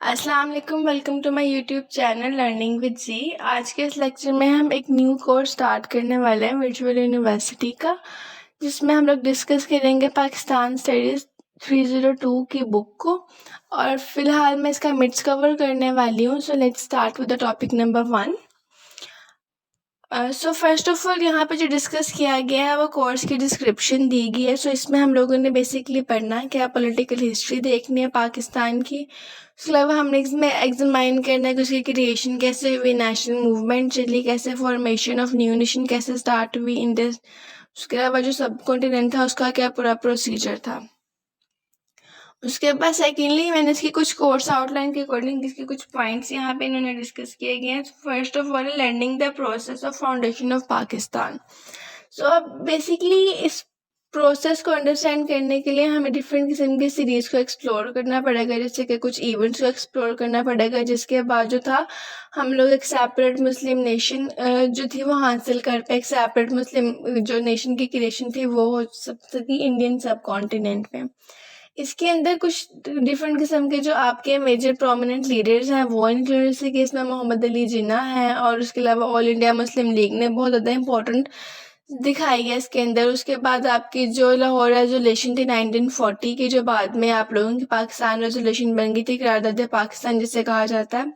अस्सलाम वालेकुम, welcome to my YouTube channel learning with G. आज के इस लेक्चर में हम एक न्यू कोर्स स्टार्ट करने वाले हैं वर्चुअल यूनिवर्सिटी का, जिसमें हम लोग डिस्कस करेंगे पाकिस्तान स्टडीज़ 302 की बुक को। और फिलहाल मैं इसका मिड्स कवर करने वाली हूँ। So let's start with the topic number 1। So first of all यहाँ पे जो डिस्कस किया गया है वो कोर्स की डिस्क्रिप्शन दी गई है। सो इसमें हम लोगों ने बेसिकली पढ़ना है क्या, पॉलिटिकल हिस्ट्री देखनी है पाकिस्तान की। उसके अलावा हमने इसमें एग्जामाइन करना है कि उसकी क्रिएशन कैसे हुई, नेशनल मूवमेंट चली कैसे, फॉर्मेशन ऑफ न्यू नेशन कैसे स्टार्ट हुई इंडिया। उसके अलावा जो सब कॉन्टिनेंट था उसका क्या पूरा प्रोसीजर था। उसके बाद सेकेंडली मैंने इसकी कुछ कोर्स आउटलाइन के अकॉर्डिंग इसके कुछ पॉइंट्स यहाँ पे इन्होंने डिस्कस किए गए हैं। First of all learning the process of foundation of Pakistan. So अब बेसिकली इस प्रोसेस को अंडरस्टैंड करने के लिए हमें डिफरेंट किस्म की सीरीज़ को एक्सप्लोर करना पड़ेगा, जैसे कि कुछ इवेंट्स को एक्सप्लोर करना पड़ेगा, जिसके बाद जो था हम लोग एक सेपरेट मुस्लिम नेशन जो थी वो हासिल कर पाए। एक सेपरेट मुस्लिम जो नेशन की क्रिएशन थी वो हो सकती इंडियन सब कॉन्टिनेंट में। इसके अंदर कुछ डिफरेंट किस्म के जो आपके मेजर प्रोमिनेंट लीडर्स हैं वो इंक्लूड, जैसे कि इसमें मोहम्मद अली जिन्ना है, और उसके अलावा ऑल इंडिया मुस्लिम लीग ने बहुत ज़्यादा इंपॉर्टेंट दिखाई है इसके अंदर। उसके बाद आपकी जो लाहौर रेजोल्यूशन थी 1940 की, जो बाद में आप लोगों की पाकिस्तान रेजोल्यूशन बन गई थी, करारदाद पाकिस्तान जिसे कहा जाता है,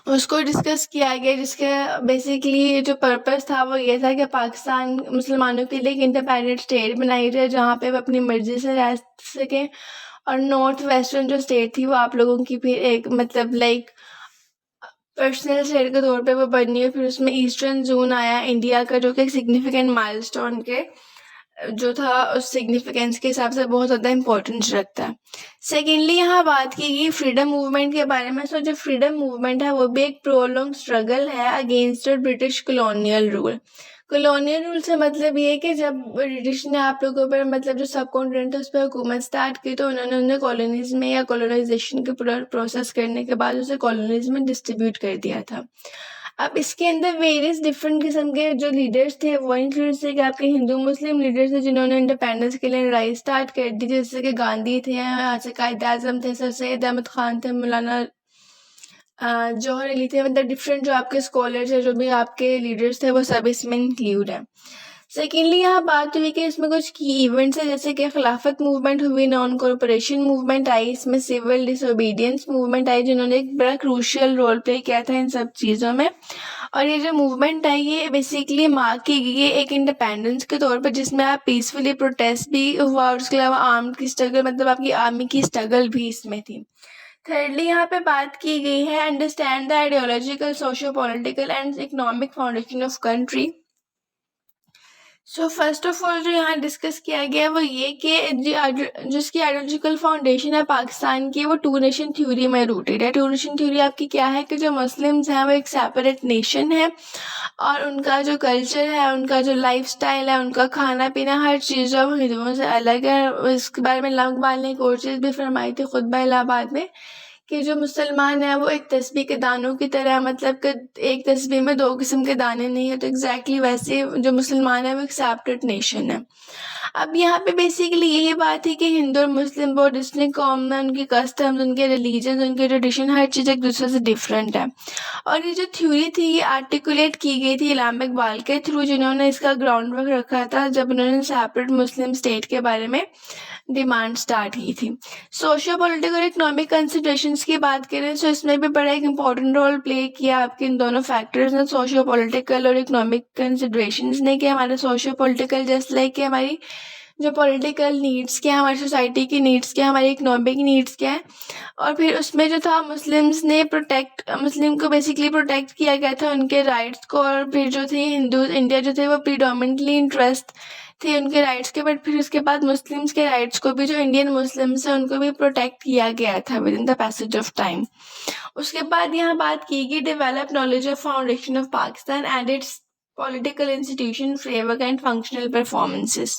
उसको डिस्कस किया गया, जिसके बेसिकली जो पर्पस था वो ये था कि पाकिस्तान मुसलमानों के लिए एक इंडिपेंडेंट स्टेट बनाई जाए जहाँ पे वो अपनी मर्जी से रह सकें। और नॉर्थ वेस्टर्न जो स्टेट थी वो आप लोगों की फिर एक मतलब लाइक पर्सनल स्टेट के तौर पे वो बनी है। फिर उसमें ईस्टर्न जोन आया इंडिया का, जो कि एक सिग्निफिकेंट माइलस्टोन के जो था उस सिग्निफिकेंस के हिसाब से बहुत ज़्यादा इम्पोर्टेंस रखता है। सेकेंडली यहाँ बात की गई फ्रीडम मूवमेंट के बारे में। सो जो फ्रीडम मूवमेंट है वो भी एक प्रोलॉन्ग स्ट्रगल है against British colonial rule. Colonial rule से मतलब ये है कि जब ब्रिटिश ने आप लोगों पर मतलब जो सब कॉन्टिनेंट था उस पर हुकूमत स्टार्ट की, तो उन्होंने उन्हें कॉलोनीज में या कॉलोनाइजेशन के पूरा प्रोसेस करने के बाद उसे कॉलोनीज में डिस्ट्रीब्यूट कर दिया था। अब इसके अंदर वेरियस डिफरेंट किस्म के जो लीडर्स थे वो इंक्लूड थे कि आपके हिंदू मुस्लिम लीडर्स थे जिन्होंने इंडिपेंडेंस के लिए लड़ाई स्टार्ट कर दी, जैसे कि गांधी थे, यहाँ से कायद आजम थे, सर सैयद अहमद खान थे, मौलाना जौहर अली थे। मतलब डिफरेंट जो आपके स्कॉलर्स है, जो भी आपके लीडर्स थे, वो सब इसमें इंक्लूड है। सेकेंडली यहाँ बात हुई कि इसमें कुछ की इवेंट्स है, जैसे कि खिलाफत मूवमेंट हुई, नॉन कॉर्पोरेशन मूवमेंट आई, इसमें सिविल डिसोबीडियंस मूवमेंट आई, जिन्होंने एक बड़ा क्रूशियल रोल प्ले किया था इन सब चीज़ों में। और ये जो मूवमेंट आई ये बेसिकली मार्क की गई है एक इंडिपेंडेंस के तौर पर, जिसमें आप पीसफुली प्रोटेस्ट भी हुआ, और उसके अलावा आर्म्ड की स्ट्रगल मतलब आपकी आर्मी की स्ट्रगल भी इसमें थी। थर्डली यहाँ पे बात की गई है understand the ideological, socio political and economic foundation of country. So first of all जो यहाँ डिस्कस किया गया है वो ये कि जिसकी आइडियोलॉजिकल फाउंडेशन है पाकिस्तान की वो टू नेशन थ्योरी में रूटेड है। टू नेशन थ्योरी आपकी क्या है कि जो मुस्लिम्स हैं वो एक सेपरेट नेशन है, और उनका जो कल्चर है, उनका जो लाइफस्टाइल है, उनका खाना पीना, हर चीज़ जो हिंदुओं से अलग है। इसके बारे में लंग बाल ने एक और चीज़ भी फरमाई थी खुतबा इलाहाबाद में कि जो मुसलमान है वो एक तस्बीह के दानों की तरह, मतलब कि एक तस्बीह में दो किस्म के दाने नहीं है, तो एग्जैक्टली वैसे जो मुसलमान है वो एक सेपरेट नेशन है। अब यहाँ पे बेसिकली यही बात है कि हिंदू और मुस्लिम बहुत डिस्टिंक्ट कौम है, उनकी कस्टम्स, उनके रिलीजन, उनके ट्रेडिशन, हर चीज़ एक दूसरे से डिफरेंट है। और ये जो थ्योरी थी ये आर्टिकुलेट की गई थी इलामा इकबाल के थ्रू, जिन्होंने इसका ग्राउंड वर्क रखा था जब उन्होंने सेपरेट मुस्लिम स्टेट के बारे में डिमांड स्टार्ट की थी। सोशियो पॉलिटिकल और इकोनॉमिक कंसिडरेशंस की बात करें तो इसमें भी बड़ा एक इम्पॉर्टेंट रोल प्ले किया आपके इन दोनों फैक्टर्स ने, सोशियो पॉलिटिकल और इकोनॉमिक कंसिडरेशंस ने, कि हमारे सोशियो पॉलिटिकल जस्ट लाइक कि हमारी जो पॉलिटिकल नीड्स क्या है, हमारी सोसाइटी की नीड्स क्या है, हमारी इकोनॉमिक नीड्स क्या है। और फिर उसमें जो था मुस्लिम्स ने मुस्लिम को बेसिकली प्रोटेक्ट किया गया था उनके राइट्स को, और फिर जो थे हिंदू इंडिया जो थे वो प्रीडोमिनेटली इंटरेस्ट थे उनके राइट्स के, बट फिर उसके बाद मुस्लिम्स के राइट्स को भी, जो इंडियन मुस्लिम्स हैं उनको भी प्रोटेक्ट किया गया था with in the passage of time. उसके बाद यहाँ बात की गई develop knowledge of foundation of Pakistan and it's political institution framework and functional performances.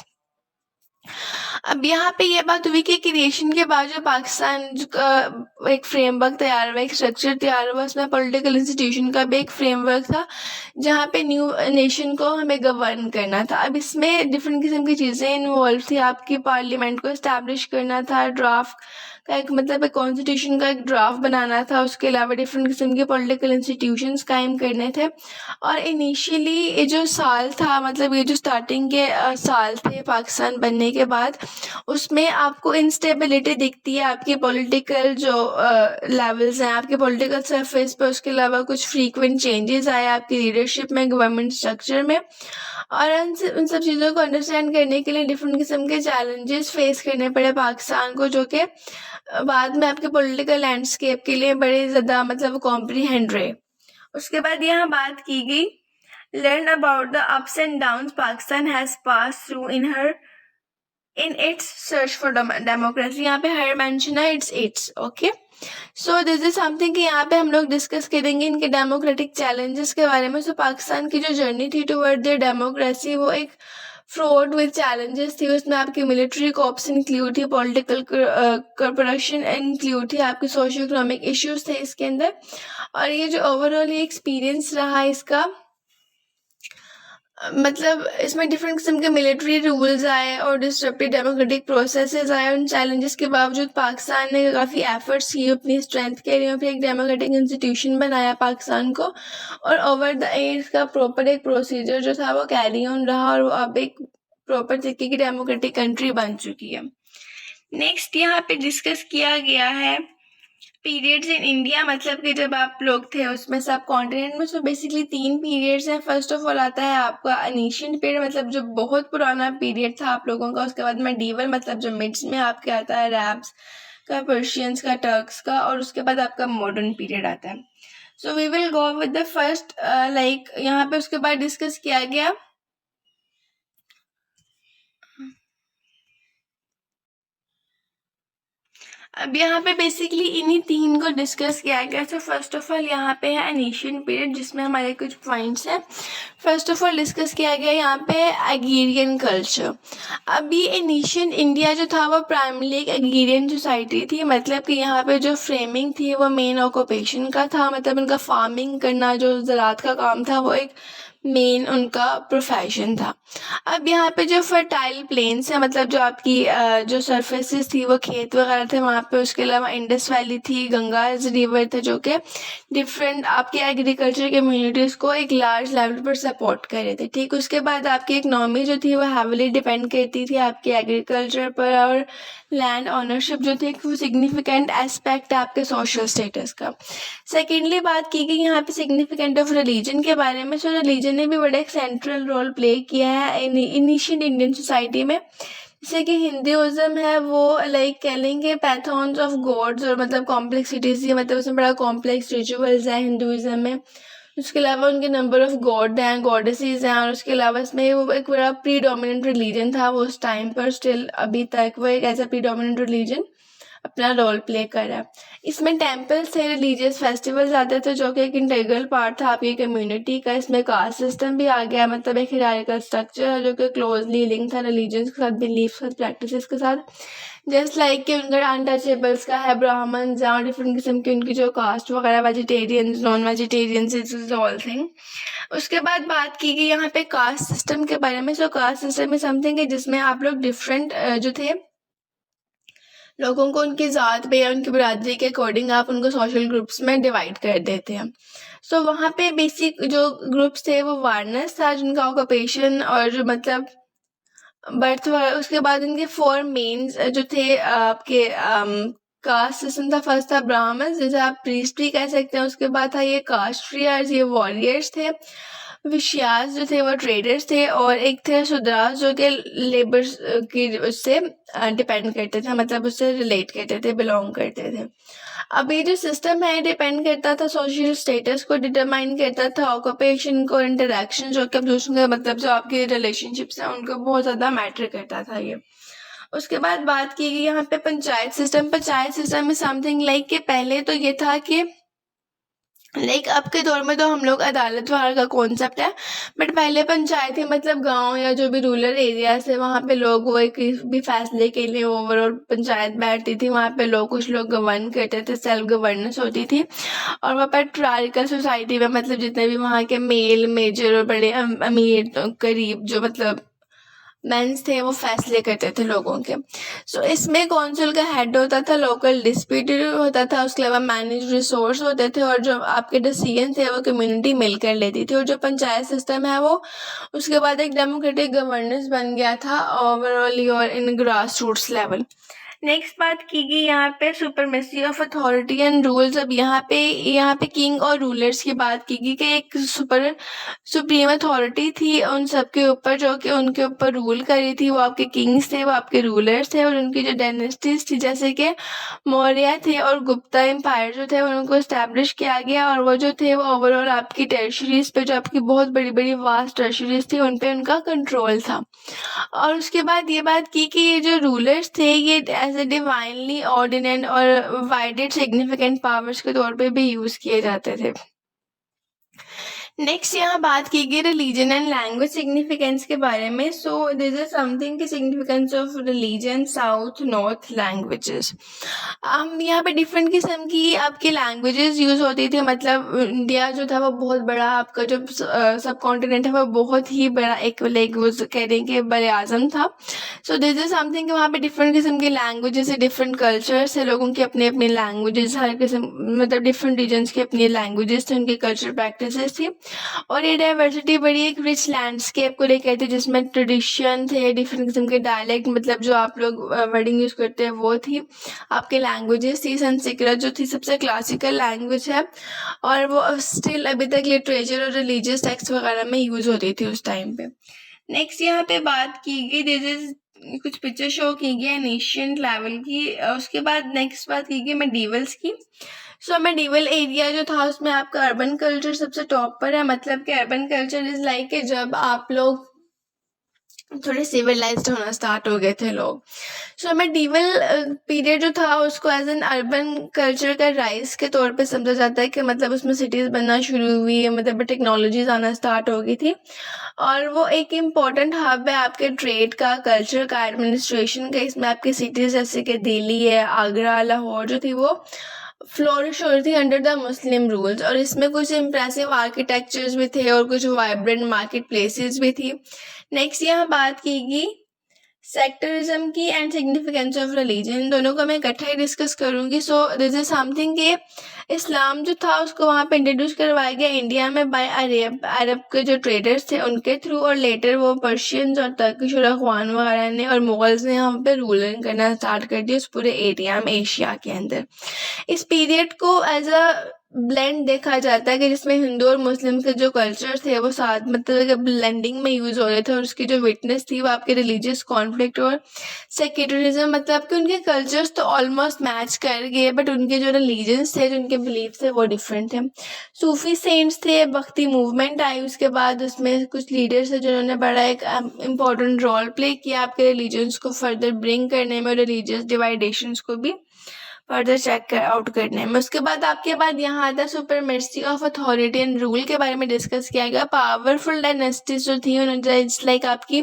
अब यहाँ पे ये बात हुई कि क्रिएशन के बाद जो पाकिस्तान का एक फ्रेमवर्क तैयार हुआ, एक स्ट्रक्चर तैयार हुआ, उसमें पॉलिटिकल इंस्टीट्यूशन का भी एक फ्रेमवर्क था जहाँ पे न्यू नेशन को हमें गवर्न करना था। अब इसमें डिफरेंट किस्म की चीज़ें इन्वॉल्व थी। आपकी पार्लियामेंट को इस्टेब्लिश करना था, ड्राफ्ट का एक मतलब एक कॉन्स्टिट्यूशन का एक ड्राफ्ट बनाना था, उसके अलावा डिफरेंट किस्म के पॉलिटिकल इंस्टीट्यूशंस कायम करने थे। और इनिशियली ये जो साल था, मतलब ये जो स्टार्टिंग के साल थे पाकिस्तान बनने के बाद, उसमें आपको इंस्टेबिलिटी दिखती है आपके पॉलिटिकल जो लेवल्स हैं, आपके पॉलिटिकल सरफेस पे। उसके अलावा कुछ फ्रीक्वेंट चेंजेस आए आपकी लीडरशिप में, गवर्नमेंट स्ट्रक्चर में। और उन सब चीज़ों को अंडरस्टैंड करने के लिए डिफरेंट किस्म के चैलेंजेस फेस करने पड़े पाकिस्तान को, जो कि बाद में आपके पॉलिटिकल लैंडस्केप के लिए बड़े ज़्यादा मतलब कॉम्प्रीहेंड रहे। उसके बाद यहाँ बात की गई learn about the ups and downs Pakistan has pass through in its search for democracy. यहाँ पे हर मेंशन है it's okay. So this is something कि यहाँ पे हम लोग डिस्कस करेंगे इनके डेमोक्रेटिक चैलेंजेस के बारे में। सो पाकिस्तान की जो जर्नी थी टुवर्ड देयर डेमोक्रेसी, वो एक फ्रॉड विद चैलेंजेस थी। उसमें आपकी मिलिट्री कॉप्स इंक्लूड थी, पॉलिटिकल करप्शन इंक्लूड थी, आपके सोशो इकोनॉमिक इश्यूज थे इसके अंदर। और ये जो ओवरऑल ये एक्सपीरियंस रहा इसका, मतलब इसमें डिफरेंट किस्म के मिलिट्री रूल्स आए और डिस्ट्रप्टिव डेमोक्रेटिक प्रोसेसेस आए। उन चैलेंजेस के बावजूद पाकिस्तान ने काफ़ी एफर्ट्स किए अपनी स्ट्रेंथ के लिए, फिर एक डेमोक्रेटिक इंस्टीट्यूशन बनाया पाकिस्तान को, और ओवर द ईयर्स का प्रॉपर एक प्रोसीजर जो था वो कैरी ऑन रहा, और वो अब एक प्रॉपर तरीके की डेमोक्रेटिक कंट्री बन चुकी है। नेक्स्ट यहाँ पे डिस्कस किया गया है पीरियड्स इन इंडिया, मतलब कि जब आप लोग थे उसमें सब कॉन्टिनेंट में। सो बेसिकली 3 पीरियड्स हैं। फर्स्ट ऑफ ऑल आता है आपका एनिशियंट पीरियड, मतलब जो बहुत पुराना पीरियड था आप लोगों का। उसके बाद मेडिवल, मतलब जो मिड्स में आपके आता है अरब्स का, पर्शियंस का, टर्क्स का। और उसके बाद आपका मॉडर्न पीरियड आता है। So we will go with the first like यहाँ पे उसके बाद डिस्कस किया गया अब यहाँ पे बेसिकली इन्हीं 3 को डिस्कस किया गया। तो फर्स्ट ऑफ ऑल यहाँ पे है एनिशियन पीरियड, जिसमें हमारे कुछ पॉइंट्स हैं। फर्स्ट ऑफ ऑल डिस्कस किया गया यहाँ पे एग्रीरियन कल्चर। अभी एनिशियन इंडिया जो था वो प्राइमरी एक एग्रीरियन सोसाइटी थी, मतलब कि यहाँ पे जो फ्रेमिंग थी वो मेन ऑक्यूपेशन का था, मतलब उनका फार्मिंग करना, जो ज़राअत का काम था, वो एक मेन उनका प्रोफेशन था। अब यहाँ पे जो फर्टाइल प्लेन्स है, मतलब जो आपकी जो सरफेसेस थी वो खेत वगैरह थे वहाँ पे। उसके अलावा इंडस वैली थी, गंगा रिवर थे, जो कि डिफरेंट आपके एग्रीकल्चर कम्युनिटीज़ को एक लार्ज लेवल पर सपोर्ट कर रहे थे। ठीक, उसके बाद आपकी इकनॉमी जो थी वो हैविली डिपेंड करती थी आपके एग्रीकल्चर पर, और लैंड ऑनरशिप जो थी वो सिग्निफिकेंट एस्पेक्ट है आपके सोशल स्टेटस का। सेकेंडली बात की गई यहाँ पे सिग्निफिकेंट ऑफ रिलीजन के बारे में। सो रिलीजन ने भी बड़ा एक सेंट्रल रोल प्ले किया है इनिशियल इंडियन सोसाइटी में। जैसे कि हिंदुइज्म है वो लाइक कह लेंगे पैथॉन्स ऑफ गॉड्स, और मतलब कॉम्प्लेक्सिटीज थी, मतलब उसमें बड़ा कॉम्प्लेक्स रिचुअल्स हैं हिंदुइज्म में। उसके अलावा उनके नंबर ऑफ गॉड हैं, गॉडेसेस हैं, और उसके अलावा इसमें वो एक बड़ा प्रीडोमिनेंट रिलीजन था वो उस टाइम पर। स्टिल अभी तक वो एक ऐसा प्रीडोमिनेंट रिलीजन अपना रोल प्ले कर रहा है। इसमें टेम्पल्स थे, रिलीजियस फेस्टिवल्स आते थे, जो कि एक इंटीग्रल पार्ट था आपकी कम्युनिटी का। इसमें कास्ट सिस्टम भी आ गया, मतलब एक हिरार्किकल स्ट्रक्चर है जो कि क्लोजली लिंक था रिलीजन्स के साथ, बिलीफ के साथ, प्रैक्टिसेस के साथ। जस्ट लाइक कि उनका अनटचेबल्स का है, ब्राह्मण्स और डिफरेंट किस्म की उनकी जो कास्ट वगैरह, vegetarians, non vegetarians, is all thing. उसके बाद बात की गई यहाँ पे कास्ट सिस्टम के बारे में। सो कास्ट सिस्टम में समथिंग है जिसमें आप लोग डिफरेंट जो थे लोगों को उनकी ज़ात पे या उनकी बरादरी के अकॉर्डिंग आप उनको सोशल ग्रुप्स में डिवाइड कर देते हैं। सो वहाँ पे बेसिक जो ग्रुप्स थे वो वार्नर्स था, जिनका ऑक्यूपेशन और जो मतलब बर्थ वगैरह। उसके बाद इनके 4 मेन्स जो थे आपके कास्ट सिस्टम था। फर्स्ट था ब्राह्मण, जिसे आप प्रीस्ट भी कह सकते हैं। उसके बाद था ये कास्ट्रियर्स, ये वॉरियर्स थे। विश्यास जो थे वो ट्रेडर्स थे, और एक थे शूद्रास जो कि लेबर की उससे डिपेंड करते थे, मतलब उससे रिलेट करते थे, बिलोंग करते थे। अब ये जो सिस्टम है डिपेंड करता था सोशल स्टेटस को, डिटरमाइन करता था ऑक्यूपेशन को, इंटरेक्शन जो कि अब दूसरों का मतलब जो आपके रिलेशनशिप्स हैं उनको बहुत ज़्यादा मैटर करता था ये। उसके बाद बात की गई यहाँ पे पंचायत सिस्टम। पंचायत सिस्टम में समथिंग लाइक कि पहले तो ये था कि लाइक अब के दौर में तो हम लोग अदालत वाला का कॉन्सेप्ट है, बट पहले पंचायती मतलब गांव या जो भी रूरल एरियाज है वहाँ पे लोग वो एक भी फैसले के लिए ओवरऑल पंचायत बैठती थी, वहाँ पे लोग कुछ लोग गवर्न करते थे, सेल्फ गवर्नेंस होती थी। और वहाँ पर ट्राइकल सोसाइटी में मतलब जितने भी वहाँ के मेल मेजर और बड़े अमीर तो गरीब जो मतलब मेंस थे वो फैसले करते थे लोगों के। सो इसमें कौंसिल का हेड होता था, लोकल डिस्प्यूट होता था, उसके अलावा मैनेज रिसोर्स होते थे, और जो आपके डिसीजन थे वो कम्युनिटी मिलकर लेती थी। और जो पंचायत सिस्टम है वो उसके बाद एक डेमोक्रेटिक गवर्नेंस बन गया था ओवरऑल और in grass roots level. Next बात की गई यहाँ पे supremacy of authority and rules. अब यहाँ पे किंग और रूलर्स की बात की गई कि एक सुप्रीम अथॉरिटी थी उन सबके ऊपर जो कि उनके ऊपर रूल करी थी, वो आपके किंग्स थे, वो आपके रूलर्स थे, और उनकी जो डायनेस्टीज थी जैसे कि मौर्य थे और गुप्ता एम्पायर जो थे उनको इस्टेब्लिश किया गया, और वो जो थे वो ओवरऑल आपकी टेरिटरीज पे जो आपकी बहुत बड़ी बड़ी वास्ट टेरिटरीज थी उन पे उनका कंट्रोल था। और उसके बाद ये बात की कि ये जो रूलर्स थे ये एज ए डिवाइनली ऑर्डिनेट और वाइडेड सिग्निफिकेंट पावर्स के तौर पे भी यूज किए जाते थे। नेक्स्ट यहाँ बात की गई रिलीजन एंड लैंग्वेज सिग्निफिकेंस के बारे में। सो दिस इज समथिंग की significance of religion south north languages. हम यहाँ पे डिफरेंट किस्म की आपकी लैंग्वेजेस यूज होती थी, मतलब इंडिया जो था वो बहुत बड़ा, आपका जो सब कॉन्टिनेंट है वो बहुत ही बड़ा एक लाइक वो कह रहे हैं कि बड़े आजम था। सो दिस इज समथिंग कि वहाँ पे डिफरेंट किस्म की लैंग्वेजेस है, डिफरेंट कल्चर्स है, लोगों की अपने अपने लैंग्वेजेस, हर किस्म मतलब डिफरेंट रीजन्स की अपनी लैंग्वेजेस थे, उनकी कल्चर प्रैक्टिसेस थी। और ये डाइवर्सिटी बड़ी एक रिच लैंडस्केप को लेकर थी जिसमें ट्रेडिशन थे, डिफरेंट किस्म के डायलेक्ट मतलब जो आप लोग वर्डिंग यूज करते हैं वो थी, आपके लैंग्वेजेस थी। संस्कृत जो थी सबसे क्लासिकल लैंग्वेज है और वो स्टिल अभी तक लिटरेचर और रिलीजियस टेक्स्ट वगैरह में यूज होती थी उस टाइम पे। नेक्स्ट यहाँ पे बात की गई दिस इज कुछ पिक्चर शो की गई एशियंट लेवल की। उसके बाद नेक्स्ट बात की गई मेडिवल्स की। सो मेडिवल एरिया जो था उसमें आपका अर्बन कल्चर सबसे टॉप पर है, मतलब कि अर्बन कल्चर इज लाइक कि जब आप लोग थोड़े सिविलाइज्ड होना स्टार्ट हो गए थे लोग। सो मेडिवल पीरियड जो था उसको एज एन अर्बन कल्चर का राइज के तौर पे समझा जाता है कि मतलब उसमें सिटीज बनना शुरू हुई है, मतलब टेक्नोलॉजीज आना स्टार्ट हो गई थी, और वो एक इम्पॉर्टेंट हब है आपके ट्रेड का, कल्चर का, एडमिनिस्ट्रेशन का। इसमें आपकी सिटीज जैसे कि दिल्ली है, आगरा, लाहौर जो थी वो फ्लोरिश हो रही थी अंडर द मुस्लिम रूल्स, और इसमें कुछ इम्प्रेसिव आर्किटेक्चर्स भी थे और कुछ वाइब्रेंट मार्केट प्लेसेस भी थी। नेक्स्ट यहाँ बात की गई सेक्टरिज्म की एंड सिग्निफिकेंस ऑफ रिलीजन, दोनों को मैं इकट्ठा ही डिस्कस करूंगी। सो दिस इज समथिंग कि इस्लाम जो था उसको वहाँ पे इंट्रोड्यूस करवाया गया इंडिया में बाय अरब के जो ट्रेडर्स थे उनके थ्रू, और लेटर वो पर्शियंस और टर्किश और अफगान वगैरह ने और मुगल्स ने यहाँ पे रूलिंग करना स्टार्ट कर दिया उस पूरे एरिया में, एशिया के अंदर। इस पीरियड को एज अ ब्लेंड देखा जाता है कि जिसमें हिंदू और मुस्लिम के जो कल्चर थे वो साथ मतलब ब्लेंडिंग में यूज हो रहे थे, और उसकी जो विटनेस थी वो आपके रिलीजियस कॉन्फ्लिक्ट और सेक्युलरिज्म, मतलब कि उनके कल्चर्स तो ऑलमोस्ट मैच कर गए बट उनके जो रिलीजन्स थे, जो उनके बिलीफ थे वो डिफरेंट थे। सूफी सेंट्स थे, भक्ति मूवमेंट आई उसके बाद, उसमें कुछ लीडर्स थे जिन्होंने बड़ा एक इम्पोर्टेंट रोल प्ले किया आपके रिलीजन्स को फर्दर ब्रिंग करने में और रिलीजियस डिवाइडेशंस को भी फर्दर चेक आउट करने में। उसके बाद आपके बाद यहाँ आता है supremacy of authority and rule के बारे में डिस्कस किया गया। पावरफुल डायनेस्टीज जो थी उन्होंने लाइक आपकी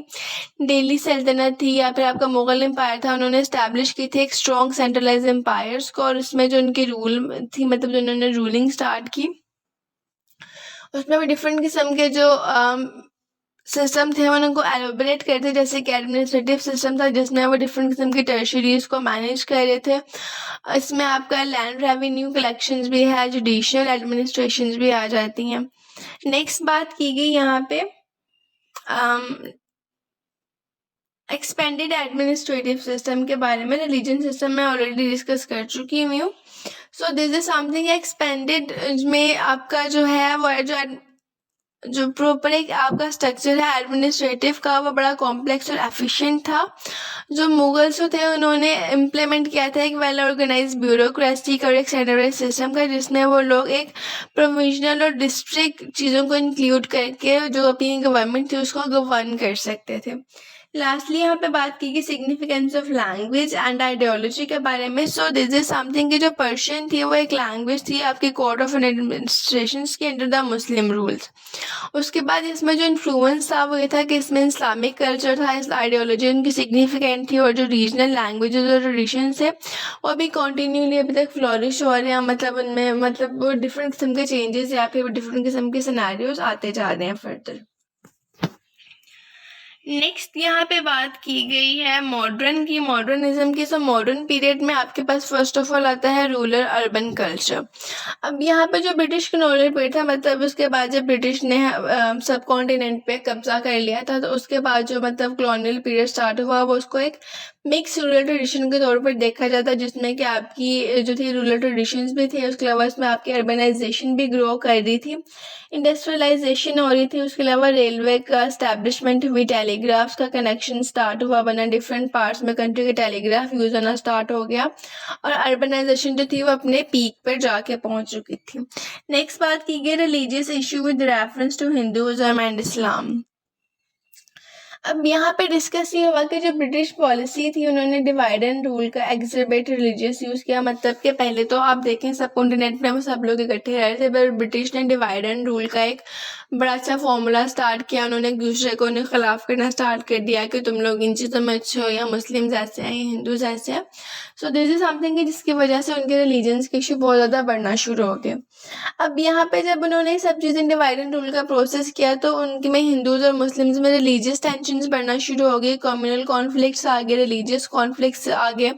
दिल्ली सल्तनत थी या फिर आपका मुगल एम्पायर था, उन्होंने स्टैब्लिश की थी एक स्ट्रॉन्ग सेंट्रलाइज एम्पायर्स को, और उसमें जो उनकी रूल थी मतलब जो उन्होंने रूलिंग स्टार्ट की उसमें भी डिफरेंट किस्म के जो सिस्टम थे उनको एलोबरेट करते, जैसे कि एडमिनिस्ट्रेटिव सिस्टम था जिसमें वो डिफरेंट किस्म की टर्शरीज को मैनेज कर रहे थे। इसमें आपका लैंड रेवेन्यू कलेक्शंस भी है, जुडिशियल एडमिनिस्ट्रेशंस भी आ जाती हैं। नेक्स्ट बात की गई यहाँ पे एक्सपेंडेड एडमिनिस्ट्रेटिव सिस्टम के बारे में। रिलीजन सिस्टम में ऑलरेडी डिस्कस कर चुकी हूँ। सो दिस इज समथिंग एक्सपेंडेड में आपका जो है वो जो प्रॉपर एक आपका स्ट्रक्चर है एडमिनिस्ट्रेटिव का वो बड़ा कॉम्प्लेक्स और एफिशिएंट था। जो मुगल्स थे उन्होंने इम्प्लीमेंट किया था एक वेल ऑर्गेनाइज ब्यूरोक्रेसी का और एक सेंट्रलाइज सिस्टम का, जिसमें वो लोग एक प्रोविजनल और डिस्ट्रिक्ट चीज़ों को इंक्लूड करके जो अपनी गवर्नमेंट थी उसको गवर्न कर सकते थे। लास्टली यहाँ पे बात की गई significance of language and ideology के बारे में। सो दिस इज समथिंग कि जो पर्शियन थी वो एक लैंग्वेज थी आपकी कोड ऑफ एडमिनिस्ट्रेशन के अंडर द मुस्लिम रूल्स। उसके बाद इसमें जो इन्फ्लुएंस था वो ये था कि इसमें इस्लामिक कल्चर था, इस आइडियोलॉजी उनकी सिग्निफिकेंट थी, और जो रीजनल लैंग्वेजेस और ट्रेडिशंस है वो अभी कॉन्टीन्यूली अभी तक फ्लॉरिश हो रहे हैं, मतलब उनमें मतलब वो डिफरेंट किस्म के चेंजेस या फिर डिफरेंट किस्म के सिनेरियोज आते जा रहे हैं फर्दर। नेक्स्ट यहाँ पे बात की गई है मॉडर्न की, मॉडर्निज्म की। सो मॉडर्न पीरियड में आपके पास फर्स्ट ऑफ ऑल आता है रूरल अर्बन कल्चर। अब यहाँ पे जो ब्रिटिश कॉलोनियल पीरियड था, मतलब उसके बाद जब ब्रिटिश ने सब कॉन्टिनेंट पे कब्जा कर लिया था, तो उसके बाद जो मतलब कॉलोनियल पीरियड स्टार्ट हुआ वो उसको एक मिक्स रूरल ट्रेडिशन के तौर पर देखा जाता है, जिसमें कि आपकी जो थी रूरल ट्रेडिशंस भी थे, उसके अलावा इसमें आपकी अर्बनाइजेशन भी ग्रो कर रही थी, इंडस्ट्रियलाइजेशन हो रही थी, उसके अलावा रेलवे का एस्टैब्लिशमेंट हुई, टेलीग्राफ्स का कनेक्शन स्टार्ट हुआ, वरना डिफरेंट पार्ट्स में कंट्री के टेलीग्राफ यूज होना स्टार्ट हो गया, और अर्बनाइजेशन जो थी वो अपने पीक पर जाके पहुंच चुकी थी। नेक्स्ट बात की गई religious issue with reference to Hinduism and Islam. अब यहाँ पे डिस्कस ये हुआ कि जो ब्रिटिश पॉलिसी थी उन्होंने डिवाइड एंड रूल का एग्जिबिट रिलीजियस यूज़ किया, मतलब कि पहले तो आप देखें सब कॉन्टिनेंट में वो सब लोग इकट्ठे रह रहे थे, पर ब्रिटिश ने डिवाइड एंड रूल का एक बड़ा अच्छा फॉर्मूला स्टार्ट किया, उन्होंने एक दूसरे को उन्हें खिलाफ करना स्टार्ट कर दिया कि तुम लोग इन चीज़ों में अच्छे हो, या मुस्लिम ऐसे हैं या हिंदूज ऐसे हैं। सो दिस इज समथिंग कि जिसकी वजह से उनके रिलीजन्स के इशू बहुत ज़्यादा बढ़ना शुरू हो गए। अब यहाँ पे जब उन्होंने सब चीज़ें डिवाइड एंड रूल का प्रोसेस किया तो उनके में हिंदूज और मुस्लिम्स में रिलीजियस टेंशन्स बढ़ना शुरू हो गई, कम्युनल कॉन्फ्लिक्ट्स आ गए, रिलीजियस कॉन्फ्लिक्ट्स आ गए,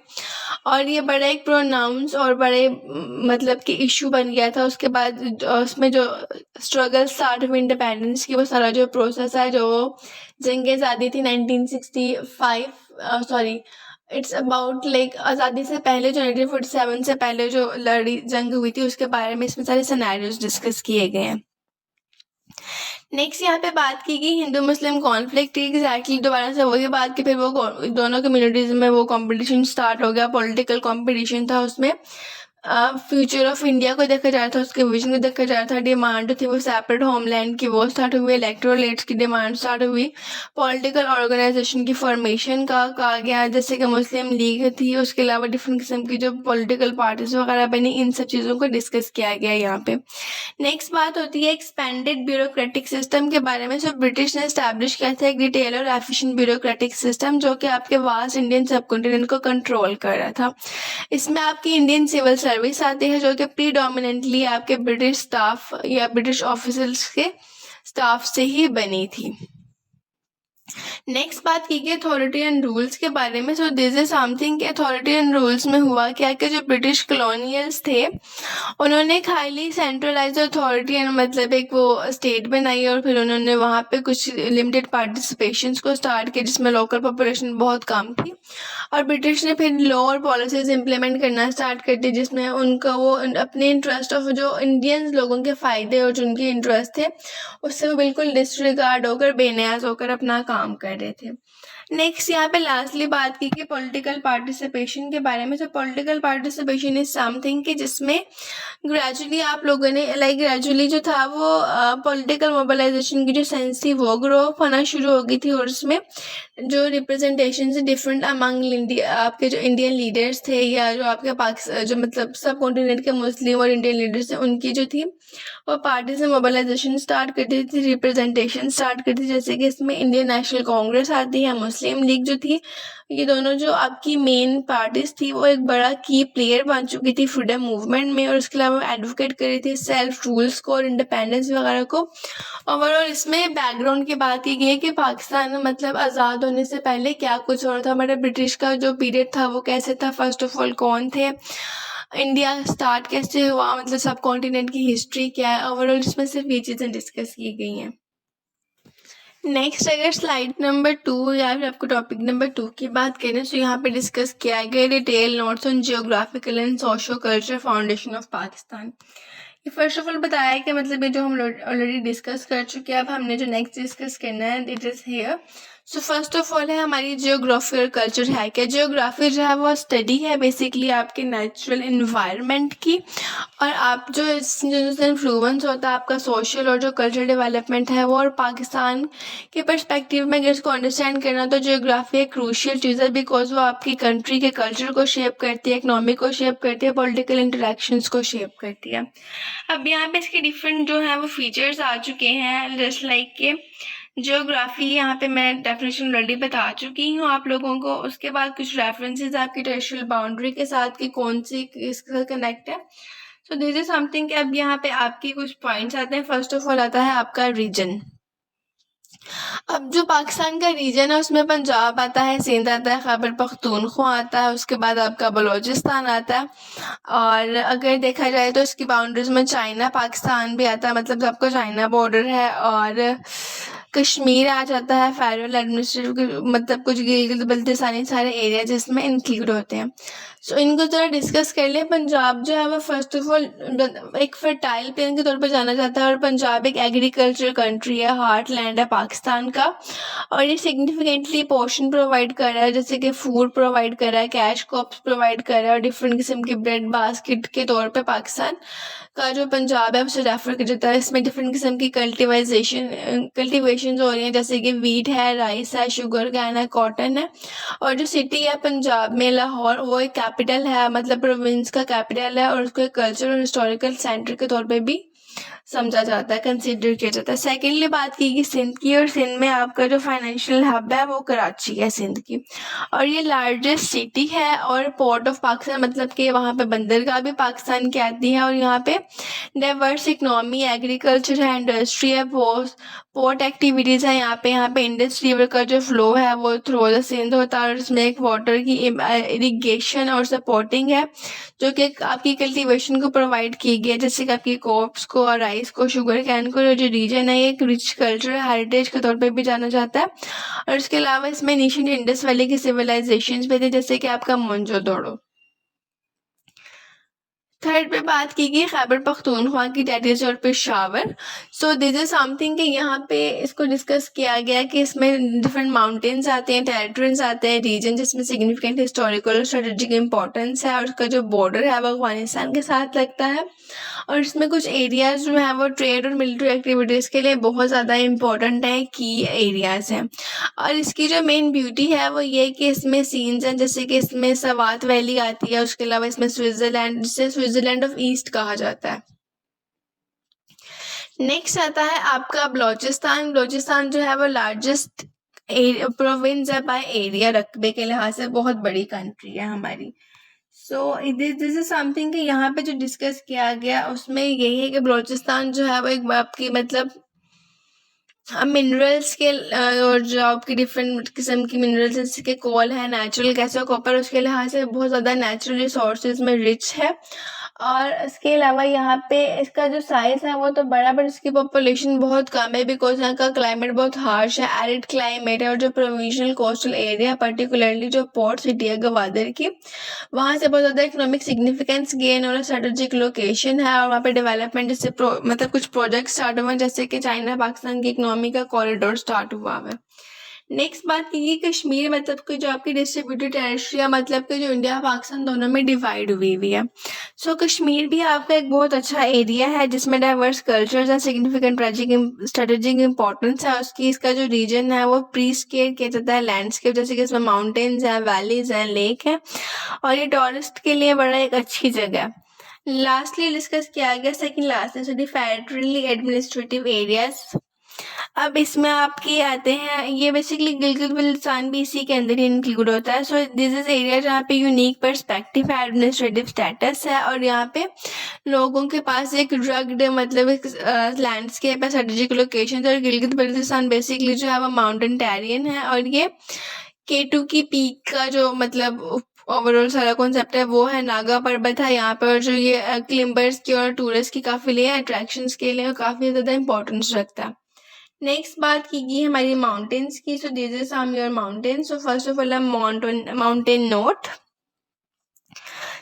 और ये बड़ा एक प्रोनाउंस और बड़े मतलब कि इशू बन गया था। उसके बाद उसमें जो स्ट्रगल स्टार्ट हुई इंडिपेंडेंस की, वो सारा जो प्रोसेस है, जो जंग आज़ादी थी 1965, सॉरी इट्स अबाउट लाइक आज़ादी से पहले जो 1947 से पहले जो लड़ी जंग हुई थी उसके बारे में इसमें सारे सिनेरियोज डिस्कस किए गए हैं। नेक्स्ट यहाँ पे बात की गई हिंदू मुस्लिम कॉन्फ्लिक्ट, एग्जैक्टली दोबारा से वही बात की, फिर वो दोनों कम्युनिटीज़ में वो कंपटीशन स्टार्ट हो गया, पॉलिटिकल कंपटीशन था उसमें। फ्यूचर ऑफ इंडिया को देखा जा रहा था, उसके विजन को देखा जा रहा था, डिमांड थी वो सेपरेट होमलैंड की वो स्टार्ट हुई, इलेक्टोरेट्स की डिमांड स्टार्ट हुई, पॉलिटिकल ऑर्गेनाइजेशन की फॉर्मेशन का कहा गया, जैसे कि मुस्लिम लीग थी, उसके अलावा डिफरेंट किस्म की जो पॉलिटिकल पार्टीज वगैरह बनी, इन सब चीज़ों को डिस्कस किया गया यहाँ पे। नेक्स्ट बात होती है एक्सपेंडेड ब्यूरोक्रेटिक सिस्टम के बारे में। जो ब्रिटिश ने स्टैब्लिश किया था एक डिटेल और एफिशिएंट ब्यूरोक्रेटिक सिस्टम, जो कि आपके वास्ट इंडियन सबकॉन्टिनेंट को कंट्रोल कर रहा था। इसमें आपकी इंडियन सिविल सर्विस आती है, जो कि प्रीडोमिनेंटली आपके ब्रिटिश स्टाफ या ब्रिटिश ऑफिसर्स के स्टाफ से ही बनी थी। नेक्स्ट बात की गई अथॉरिटी एंड रूल्स के बारे में। सो दिस इज समथिंग कि अथॉरिटी एंड रूल्स में हुआ क्या कि जो ब्रिटिश कॉलोनियल्स थे उन्होंने एक हाईली सेंट्रलाइज अथॉरिटी एंड मतलब एक वो स्टेट बनाई, और फिर उन्होंने वहाँ पे कुछ लिमिटेड पार्टिसिपेशंस को स्टार्ट किया जिसमें लोकल पॉपुलेशन बहुत कम थी, और ब्रिटिश ने फिर लॉ और पॉलिसीज इम्प्लीमेंट करना स्टार्ट कर दी, जिसमें उनका वो अपने इंटरेस्ट ऑफ जो इंडियन लोगों के फ़ायदे और जो उनके इंटरेस्ट थे उससे वो बिल्कुल डिसरिगार्ड होकर बेनियाज होकर अपना काम कर रहे थे। नेक्स्ट यहाँ पे लास्टली बात की कि पॉलिटिकल पार्टिसिपेशन के बारे में। तो पॉलिटिकल पार्टिसिपेशन इज समथिंग कि जिसमें ग्रेजुअली आप लोगों ने ग्रेजुअली जो था वो पॉलिटिकल मोबिलाइजेशन की जो सेंस थी वो ग्रो होना शुरू हो गई थी, और उसमें जो रिप्रेजेंटेशन से डिफरेंट अमंग आपके जो इंडियन लीडर्स थे या जो आपके पाकिस्तान जो मतलब सब कॉन्टिनेंट के मुस्लिम और इंडियन लीडर्स थे उनकी जो थी वो पार्टी से मोबिलाइजेशन स्टार्ट करती थी, रिप्रेजेंटेशन स्टार्ट करती थी, जैसे कि इसमें इंडियन नेशनल कांग्रेस आती है, मुस्लिम लीग जो थी, ये दोनों जो आपकी मेन पार्टीज थी वो एक बड़ा की प्लेयर बन चुकी थी फ्रीडम मूवमेंट में, और उसके अलावा एडवोकेट कर रही थी सेल्फ रूल्स को और इंडिपेंडेंस वगैरह को। ओवरऑल इसमें बैकग्राउंड की बात की गई है कि पाकिस्तान मतलब आज़ाद होने से पहले क्या कुछ हो रहा था, हमारे ब्रिटिश का जो पीरियड था वो कैसे था, फर्स्ट ऑफ ऑल कौन थे, इंडिया स्टार्ट कैसे हुआ, मतलब सब कॉन्टिनेंट की हिस्ट्री क्या है, ओवरऑल इसमें सिर्फ ये चीज़ें डिस्कस की गई हैं। नेक्स्ट अगर स्लाइड नंबर 2 या फिर आपको टॉपिक नंबर 2 की बात करें तो यहाँ पे डिस्कस किया गया detail notes on geographical and socio culture foundation of Pakistan. ये फर्स्ट ऑफ ऑल बताया है कि मतलब ये जो हम ऑलरेडी डिस्कस कर चुके हैं, अब हमने जो नेक्स्ट डिस्कस करना है it is here. So first of all है हमारी जियोग्राफी और कल्चर है क्या। जियोग्राफी जो है वो स्टडी है बेसिकली आपके नेचुरल इन्वायरमेंट की, और आप जो इससे इन्फ्लुएंस होता है आपका सोशल और जो कल्चरल डेवलपमेंट है वो। और पाकिस्तान के पर्सपेक्टिव में अगर इसको अंडरस्टैंड करना तो जियोग्राफी एक क्रूशियल चीज़ है, बिकॉज वो आपकी कंट्री के कल्चर को शेप करती है, इकनॉमी को शेप करती है, पॉलिटिकल इंटरेक्शंस को शेप करती है। अब यहाँ पे इसके डिफरेंट जो है वो फीचर्स आ चुके हैं, जस्ट लाइक के जियोग्राफी यहाँ पे मैं डेफिनेशन ऑलरेडी बता चुकी हूँ आप लोगों को। उसके बाद कुछ रेफरेंसेस आपकी टेरिटोरियल बाउंड्री के साथ कि कौन सी इसके साथ कनेक्ट है। सो दिस इज समथिंग कि अब यहाँ पे आपके कुछ पॉइंट्स आते हैं। फर्स्ट ऑफ ऑल आता है आपका रीजन। अब जो पाकिस्तान का रीजन है उसमें पंजाब आता है, सिंध आता है, खैबर पख्तूनख्वा आता है, उसके बाद आपका बलोचिस्तान आता है, और अगर देखा जाए तो इसकी बाउंड्रीज में चाइना पाकिस्तान भी आता है, मतलब आपका चाइना बॉर्डर है। और कश्मीर आ जाता है, फेडरल एडमिनिस्ट्रेटिव मतलब कुछ गिलगित बल्तिस्तानी सारे एरिया जिसमें इंक्लूड होते हैं। सो इनको ज़रा डिस्कस कर लें। पंजाब जो है वो फर्स्ट ऑफ ऑल एक फर्टाइल प्लेन के तौर पर जाना जाता है, और पंजाब एक एग्रीकल्चर कंट्री है, हार्ट लैंड है पाकिस्तान का, और ये सिग्निफिकेंटली पोर्शन प्रोवाइड कर रहा है, जैसे कि फूड प्रोवाइड कर रहा है, कैश क्रॉप्स प्रोवाइड कर रहा है, और डिफरेंट किस्म की ब्रेड बास्केट के तौर पे पाकिस्तान का जो पंजाब है उसे रेफर किया जाता है। इसमें डिफरेंट किस्म की कल्टिवेशन हो रही हैं, जैसे कि वीट है, राइस है, शुगर कैन है, कॉटन है। और जो सिटी है पंजाब में लाहौर, वो एक कैपिटल है, मतलब प्रोविंस का कैपिटल है, और उसको एक कल्चर और हिस्टोरिकल सेंटर के तौर पे भी समझा जाता है, कंसिडर किया जाता है। सेकेंडली बात की कि सिंध की, और सिंध में आपका जो फाइनेंशियल हब है वो कराची है सिंध की, और ये लार्जेस्ट सिटी है और पोर्ट ऑफ पाकिस्तान, मतलब कि वहाँ पे बंदरगाह भी पाकिस्तान की आती है, और यहाँ पे डाइवर्स इकनॉमी, एग्रीकल्चर है, इंडस्ट्री है, पोर्ट एक्टिविटीज़ है। यहाँ पे इंडस रिवर का जो फ्लो है वो थ्रू द सिंध होता है, और इसमें एक वाटर की इरिगेशन और सपोर्टिंग है जो कि आपकी कल्टीवेशन को प्रोवाइड की गई है, जैसे कि आपकी क्रॉप्स को और राइस को, शुगर कैन को। जो रीजन है ये एक रिच कल्चरल हेरिटेज के तौर पे भी जाना जाता है, और इसके अलावा इसमें एंशिएंट इंडस वैली की सिविलाइजेशंस भी थे, जैसे कि आपका मोहनजोदड़ो। थर्ड पे बात की गई खैबर पख्तूनख्वा की, डेट इज और पेशावर। सो दिस इज समथिंग कि यहाँ पे इसको डिस्कस किया गया कि इसमें डिफरेंट माउंटेन्स आते हैं, टेरिटरीज आते हैं, रीजन जिसमें सिग्निफिकेंट हिस्टोरिकल और स्ट्रेटेजिक इंपॉर्टेंस है, और उसका जो बॉर्डर है वो अफगानिस्तान के साथ लगता है, और इसमें कुछ एरियाज जो है वो ट्रेड और मिलिट्री एक्टिविटीज़ के लिए बहुत ज़्यादा इम्पोर्टेंट है, की एरियाज़ हैं। और इसकी जो मेन ब्यूटी है वो ये कि इसमें सीन्स हैं, जैसे कि इसमें सवात वैली आती है, उसके अलावा इसमें स्विट्ज़रलैंड, जिसे स्विट्ज़रलैंड ऑफ ईस्ट कहा जाता है। नेक्स्ट आता है आपका बलोचिस्तान। बलोचिस्तान जो है वो लार्जेस्ट प्रोविंस है बाय एरिया, रकबे के लिहाज से बहुत बड़ी कंट्री है हमारी। सो दिस इज समथिंग कि यहाँ पे जो डिस्कस किया गया उसमें यही है कि बलोचिस्तान जो है वो एक आपकी मतलब मिनरल्स के और जो आपकी डिफरेंट किस्म की मिनरल्स जैसे कि कोल है, नेचुरल गैस और कॉपर, उसके लिहाज से बहुत ज़्यादा नेचुरल रिसोर्सेज में रिच है। और इसके अलावा यहाँ पे इसका जो साइज़ है वो तो बड़ा, बट इसकी पॉपुलेशन बहुत कम है, बिकॉज यहाँ का क्लाइमेट बहुत हार्श है, एरिड क्लाइमेट है, और जो प्रोविंशियल कोस्टल एरिया पर्टिकुलरली जो पोर्ट सिटी है गवादर की, वहाँ से बहुत ज़्यादा इकोनॉमिक सिग्निफिकेंस गेन और स्ट्रेटेजिक लोकेशन है, और वहाँ पे डेवलपमेंट जैसे मतलब कुछ प्रोजेक्ट स्टार्ट हुए हैं, जैसे कि चाइना पाकिस्तान की इकोनॉमी का कॉरिडोर स्टार्ट हुआ है। नेक्स्ट बात की कश्मीर, मतलब कि जो आपकी डिस्ट्रीब्यूटेड टेरिटरी है, मतलब कि जो इंडिया पाकिस्तान दोनों में डिवाइड हुई हुई है। सो कश्मीर भी आपका एक बहुत अच्छा एरिया है जिसमें डाइवर्स कल्चर्स हैं, सिग्निफिकेंट स्ट्रेटेजिक इंपॉर्टेंस है उसकी। इसका जो रीजन है वो प्री स्केल किया जाता है लैंडस्केप, जैसे कि इसमें माउंटेन्स हैं, वैलीज हैं, लेक है, और ये टूरिस्ट के लिए बड़ा एक अच्छी जगह है। लास्टली डिस्कस किया गया second last federally administrative areas. अब इसमें आपके आते हैं, ये बेसिकली गिलगित बल्तिस्तान भी इसी के अंदर ही इंक्लूड होता है। सो दिस इज एरिया जहाँ पे यूनिक पर्सपेक्टिव है, एडमिनिस्ट्रेटिव स्टेटस है, और यहाँ पे लोगों के पास एक ड्रग्ड मतलब एक लैंडस्केप है, स्ट्रेटेजिक लोकेशन। और गिलगित बल्तिस्तान बेसिकली जो है वो माउंटेन टेरियन है, और ये K2 की पीक का जो मतलब ओवरऑल सारा कॉन्सेप्ट है वो है, नागा पर्वत है यहाँ पर, जो ये क्लिम्बर्स की और टूरिस्ट की काफ़ी लिए अट्रैक्शंस के लिए काफ़ी ज़्यादा इंपॉर्टेंस रखता है। नेक्स्ट बात की गई हमारी माउंटेन्स की। So this is some your mountains. So first of all mountain note.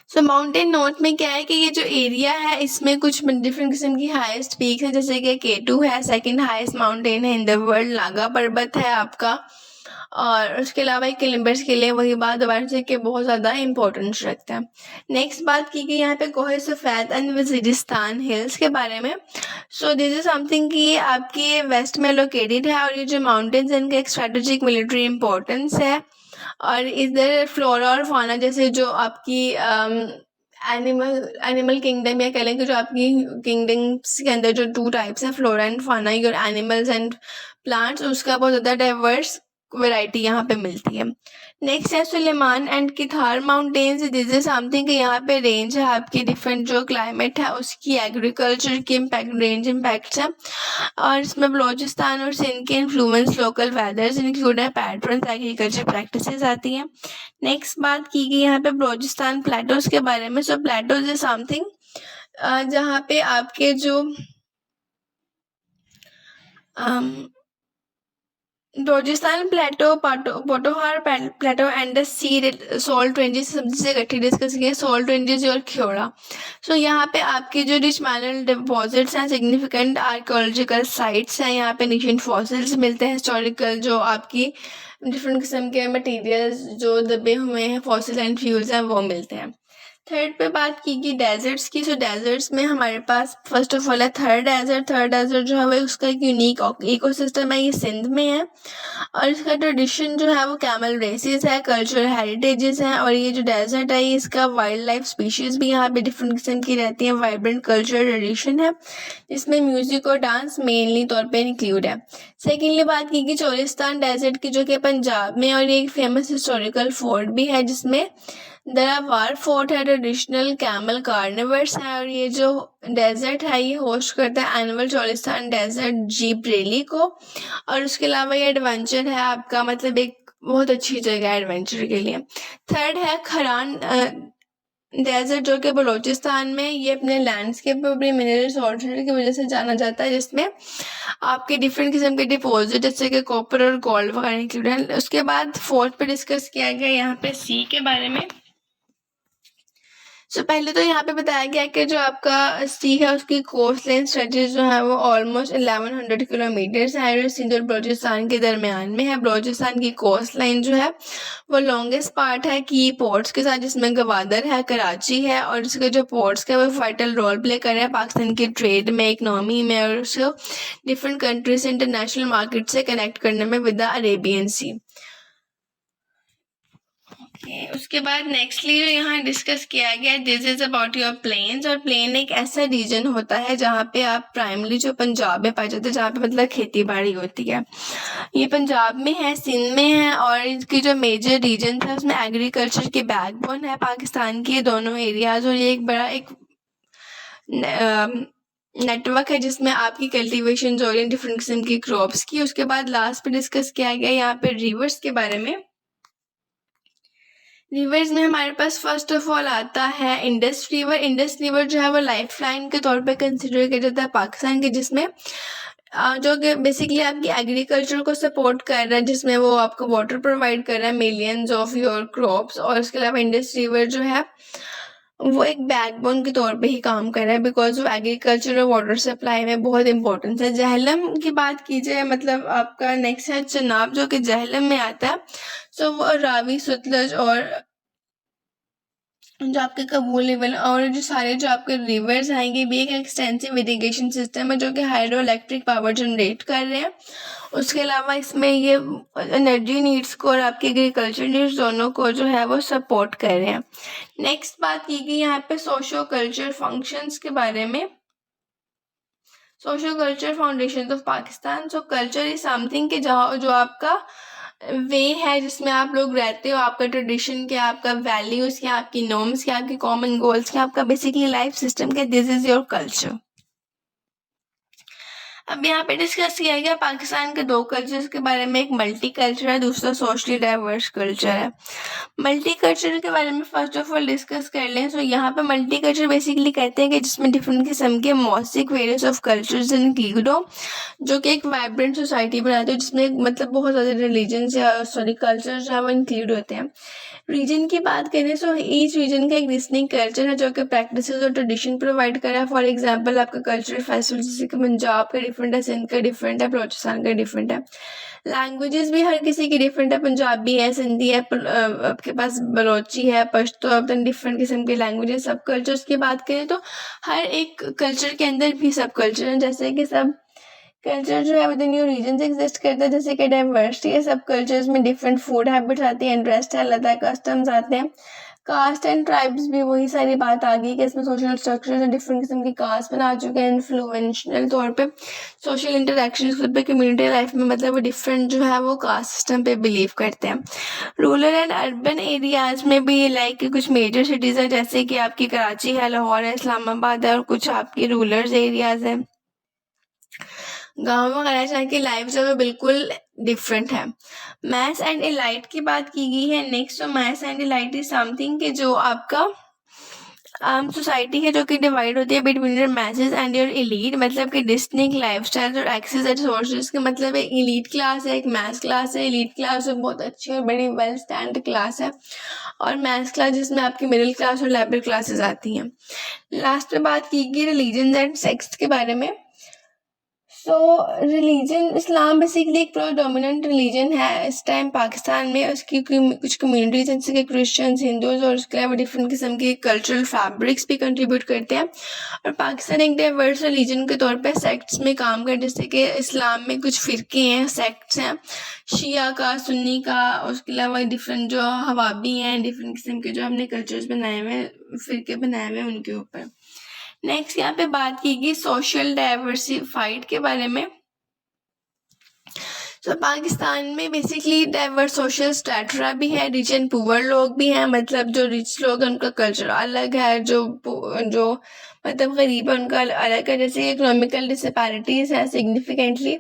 So mountain note में क्या है कि ये जो एरिया है इसमें कुछ डिफरेंट किस्म की हाईएस्ट पीक है, जैसे कि K2 है, सेकंड हाईएस्ट माउंटेन है इन द वर्ल्ड, नागा पर्वत है आपका, और उसके अलावा क्लाइंबर्स के लिए वही बात दोबारा से कि बहुत ज़्यादा इंपॉर्टेंस रखता है। नेक्स्ट बात की गई यहाँ पे कोहिस फैत एंड वजीरिस्तान हिल्स के बारे में। सो दिस इज समथिंग कि ये आपके वेस्ट में लोकेटेड है और ये जो माउंटेन्स हैं इनका एक स्ट्रेटेजिक मिलिट्री इंपॉर्टेंस है। और इधर फ्लोरा और फाना जैसे जो आपकी एनिमल किंगडम या कह लें कि जो आपकी किंगडम्स के अंदर जो 2 टाइप्स हैं, फ्लोरा एंड फाना, योर एनिमल्स एंड प्लांट्स, उसका बहुत ज़्यादा डाइवर्स वैरायटी यहाँ पे मिलती है। नेक्स्ट है Sulaiman and Kirthar mountains. This is something कि यहाँ पे रेंज है आपकी डिफरेंट जो क्लाइमेट है उसकी एग्रीकल्चर की रेंज इम्पैक्ट्स है। और इसमें बलोचिस्तान और सिंध के इन्फ्लुएंस लोकल वेदर्स इंक्लूड है, पैटर्न्स, एग्रीकल्चर प्रैक्टिसेस आती हैं। नेक्स्ट बात की गई यहाँ पे बलोचिस्तान प्लेटोज के बारे में। सो प्लेटोज इज समथिंग जहाँ पे आपके जो Balochistan plateau, Potohar plateau and the सी सॉल्ट रेंजेस से इकट्ठी डिस्कस किए, सॉल्ट रेंजेस और ख्योड़ा। सो यहाँ पे आपके जो रिच मिनरल डिपॉजिट्स हैं, सिग्निफिकेंट आर्कोलॉजिकल साइट्स हैं, यहाँ पे एंशिएंट फॉसिल्स मिलते हैं, हिस्टोरिकल जो आपकी डिफरेंट किस्म के मटेरियल्स जो दबे हुए हैं, फॉसिल एंड फ्यूल्स हैं, वो मिलते हैं। थर्ड पे बात की गई डेजर्ट्स की। सो डेजर्ट्स में हमारे पास फर्स्ट ऑफ ऑल है थर्ड डेजर्ट जो है वो उसका एक यूनिक इकोसिस्टम है, ये सिंध में है और इसका ट्रेडिशन जो है वो कैमल रेसेस है, कल्चरल हेरिटेजेस हैं। और ये जो डेजर्ट है इसका वाइल्ड लाइफ स्पीशीज़ भी यहाँ पे डिफरेंट किस्म की रहती हैं, वाइब्रेंट कल्चरल ट्रेडिशन है जिसमें म्यूज़िक और डांस मेनली तौर पे इंक्लूड है। सेकेंडली बात की गई चोलिस्तान डेजर्ट की, जो कि पंजाब में, और ये एक फेमस हिस्टोरिकल फोर्ट भी है जिसमें दरावार फोर्ट है, ट्रेडिशनल कैमल कार्निवर्स है। और ये जो डेजर्ट है ये होस्ट करता है annual Cholistan desert jeep rally को। और उसके अलावा ये एडवेंचर है आपका, मतलब एक बहुत अच्छी जगह है एडवेंचर के लिए। थर्ड है खरान डेजर्ट जो कि बलोचिस्तान में, ये अपने लैंडस्केप और अपने मिनरल रिसोर्सेज की वजह से जाना जाता है, जिसमें आपके डिफरेंट किस्म के डिपॉजिट जैसे कि कॉपर और गोल्ड वगैरह इंक्लूड है। उसके बाद फोर्थ पे डिस्कस किया गया यहाँ पे सी के बारे में। सो पहले तो यहाँ पे बताया गया कि जो आपका सी है उसकी कोस्ट लाइन स्ट्रेचेज जो है वो ऑलमोस्ट 1100 किलोमीटर्स है, सिंध और बलोचिस्तान के दरमियान में है। बलोचिस्तान की कोस्ट लाइन जो है वो लॉन्गेस्ट पार्ट है की पोर्ट्स के साथ, जिसमें गवादर है, कराची है, और इसके जो पोर्ट्स के वो वाइटल रोल प्ले कर रहे हैं पाकिस्तान की ट्रेड में, इकनॉमी में, और उसको डिफरेंट कंट्रीज से इंटरनेशनल मार्केट से कनेक्ट करने में विद द अरेबियन सी। उसके बाद नेक्स्टली जो यहाँ डिस्कस किया गया, this is about your plains. और प्लेन एक ऐसा रीजन होता है जहाँ पे आप प्राइमरी जो पंजाब में पाए जाते हैं, जहाँ पे मतलब खेती बाड़ी होती है, ये पंजाब में है, सिंध में है, और इसकी जो मेजर रीजन था उसमें एग्रीकल्चर की बैकबोन है पाकिस्तान की, दोनों एरियाज। और ये एक बड़ा एक नेटवर्क है जिसमें आपकी कल्टीवेशन जो है डिफरेंट किस्म की क्रॉप्स की। उसके बाद लास्ट पे डिस्कस किया गया यहाँ पे रिवर्स के बारे में। रिवर्स में हमारे पास फर्स्ट ऑफ ऑल आता है इंडस रिवर। इंडस रिवर जो है वो लाइफ लाइन के तौर पे कंसिडर किया जाता है पाकिस्तान के, जिसमें जो कि बेसिकली आपकी एग्रीकल्चर को सपोर्ट कर रहा है, जिसमें वो आपको वाटर प्रोवाइड कर रहा है मिलियंस ऑफ योर क्रॉप्स। और उसके अलावा इंडस रिवर जो है वो एक बैकबोन के तौर पे ही काम कर रहा है बिकॉज वो एग्रीकल्चर और वाटर सप्लाई में बहुत इंपॉर्टेंस है। जहलम की बात की जाए, मतलब आपका नेक्स्ट है चनाब जो कि जहलम में आता है। सो वो रावी, सतलज और जो आपके कबूल लेवल और जो सारे जो आपके रिवर्स आएंगे भी एक एक्सटेंसिव इरिगेशन सिस्टम है जो कि हाइड्रो इलेक्ट्रिक पावर जनरेट कर रहे हैं। उसके अलावा इसमें ये एनर्जी नीड्स को और आपके एग्रीकल्चर नीड्स दोनों को जो है वो सपोर्ट कर रहे हैं। नेक्स्ट बात की गई यहाँ पे सोशो कल्चर फंक्शंस के बारे में। Socio culture foundation of Pakistan. So culture is something कि जहाँ जो आपका वे है जिसमें आप लोग रहते हो, आपका ट्रेडिशन क्या, आपका वैल्यूज़ क्या, आपकी नॉर्म्स क्या, आपके कॉमन गोल्स क्या, आपका बेसिकली लाइफ सिस्टम क्या, दिस इज योर कल्चर। अब यहाँ पे डिस्कस किया गया पाकिस्तान के 2 कल्चर्स के बारे में, एक मल्टी कल्चर है, दूसरा सोशली डाइवर्स कल्चर है। मल्टी कल्चर के बारे में फर्स्ट ऑफ ऑल डिस्कस कर लें। सो यहाँ पे मल्टी कल्चर बेसिकली कहते हैं कि जिसमें डिफरेंट किस्म के मौसिक वेरियस ऑफ कल्चर्स इंक्लूड हो, जो कि एक वाइब्रेंट सोसाइटी बनाते हो जिसमें मतलब बहुत ज़्यादा रिलीजन्स या कल्चर्स जो है वो इंक्लूड होते हैं। रीजन की बात करें तो ईच रीजन का एक डिस्टिंक्ट कल्चर है जो कि प्रैक्टिसेस और ट्रेडिशन प्रोवाइड करा है। फॉर एग्जांपल आपका कल्चरल फेस्टिवल जैसे कि पंजाब का डिफरेंट है, सिंध का डिफरेंट है, बलोचिस्तान का डिफरेंट है। लैंग्वेजेस भी हर किसी की डिफरेंट है, पंजाबी है, सिंधी है, आपके पास बलोची है, पश्तो, अब डिफरेंट किस्म के लैंग्वेजेस। सब कल्चर्स की बात करें तो हर एक कल्चर के अंदर भी सब कल्चर हैं, जैसे कि सब कल्चर जो है within new region exist करता है, जैसे कि डाइवर्सिटी है, सब कल्चर्स में डिफरेंट फूड हैबिट्स आती हैं, इंटरेस्ट है, अलग अलग कस्टम्स आते हैं। कास्ट एंड ट्राइब्स भी वही सारी बात आ गई कि इसमें सोशल स्ट्रक्चर्स हैं, डिफरेंट किस्म की कास्ट बना चुके हैं इन्फ्लुएंशियल तौर पे सोशल इंटरेक्शन पे, कम्युनिटी लाइफ में, मतलब वो डिफरेंट जो है वो कास्ट सिस्टम पे बिलीव करते हैं। रूरल एंड अर्बन एरियाज में भी लाइक कुछ मेजर सिटीज़ हैं, जैसे कि आपकी कराची है, लाहौर है, इस्लामाबाद है, और कुछ आपकी रूरल एरियाज हैं, गाँव वगैरह जहाँ की लाइफ जो है बिल्कुल डिफरेंट है। मैथ्स एंड एलाइट की बात की गई है नेक्स्ट। तो maths and elite is something कि जो आपका सोसाइटी है जो कि डिवाइड होती है between your message and your elite, मतलब कि डिस्टिंक्ट लाइफस्टाइल और एक्सेस एंड सोर्सेज के, मतलब एक एलीट क्लास है, एक मैथ्स क्लास है। एलीट क्लास जो बहुत अच्छी और बड़ी वेल स्टैंड क्लास है, और मैथ्स क्लास जिसमें आपकी मिडिल क्लास और लेबर क्लासेस आती हैं। लास्ट में बात की गई रिलीजन एंड सेक्स के बारे में। सो रिलीजन, इस्लाम बेसिकली एक प्रोडोमिनेंट रिलीजन है इस टाइम पाकिस्तान में। उसकी कुछ कम्युनिटीज जैसे कि क्रिश्चियंस, हिंदूज, और उसके अलावा डिफरेंट किस्म के कल्चरल फैब्रिक्स भी कंट्रीब्यूट करते हैं। और पाकिस्तान एक डाइवर्स रिलीजन के तौर पे सेक्ट्स में काम कर, जैसे कि इस्लाम में कुछ फ़िरके हैं, सेक्ट्स हैं, शिया का, सुन्नी का, उसके अलावा डिफरेंट जो हवाबी हैं, डिफरेंट किस्म के जो हमने कल्चर्स बनाए हुए हैं, फ़िरके बनाए हुए हैं उनके ऊपर। नेक्स्ट यहाँ पे बात की गई सोशल डाइवर्सिफाइड के बारे में। तो पाकिस्तान में बेसिकली डाइवर्स सोशल स्ट्रैटा भी है, रिच एंड पुअर लोग भी हैं, मतलब जो रिच लोग हैं उनका कल्चर अलग है, जो मतलब गरीब है उनका अलग है। जैसे इकोनॉमिकल डिसपैरिटीज़ है सिग्निफिकेंटली,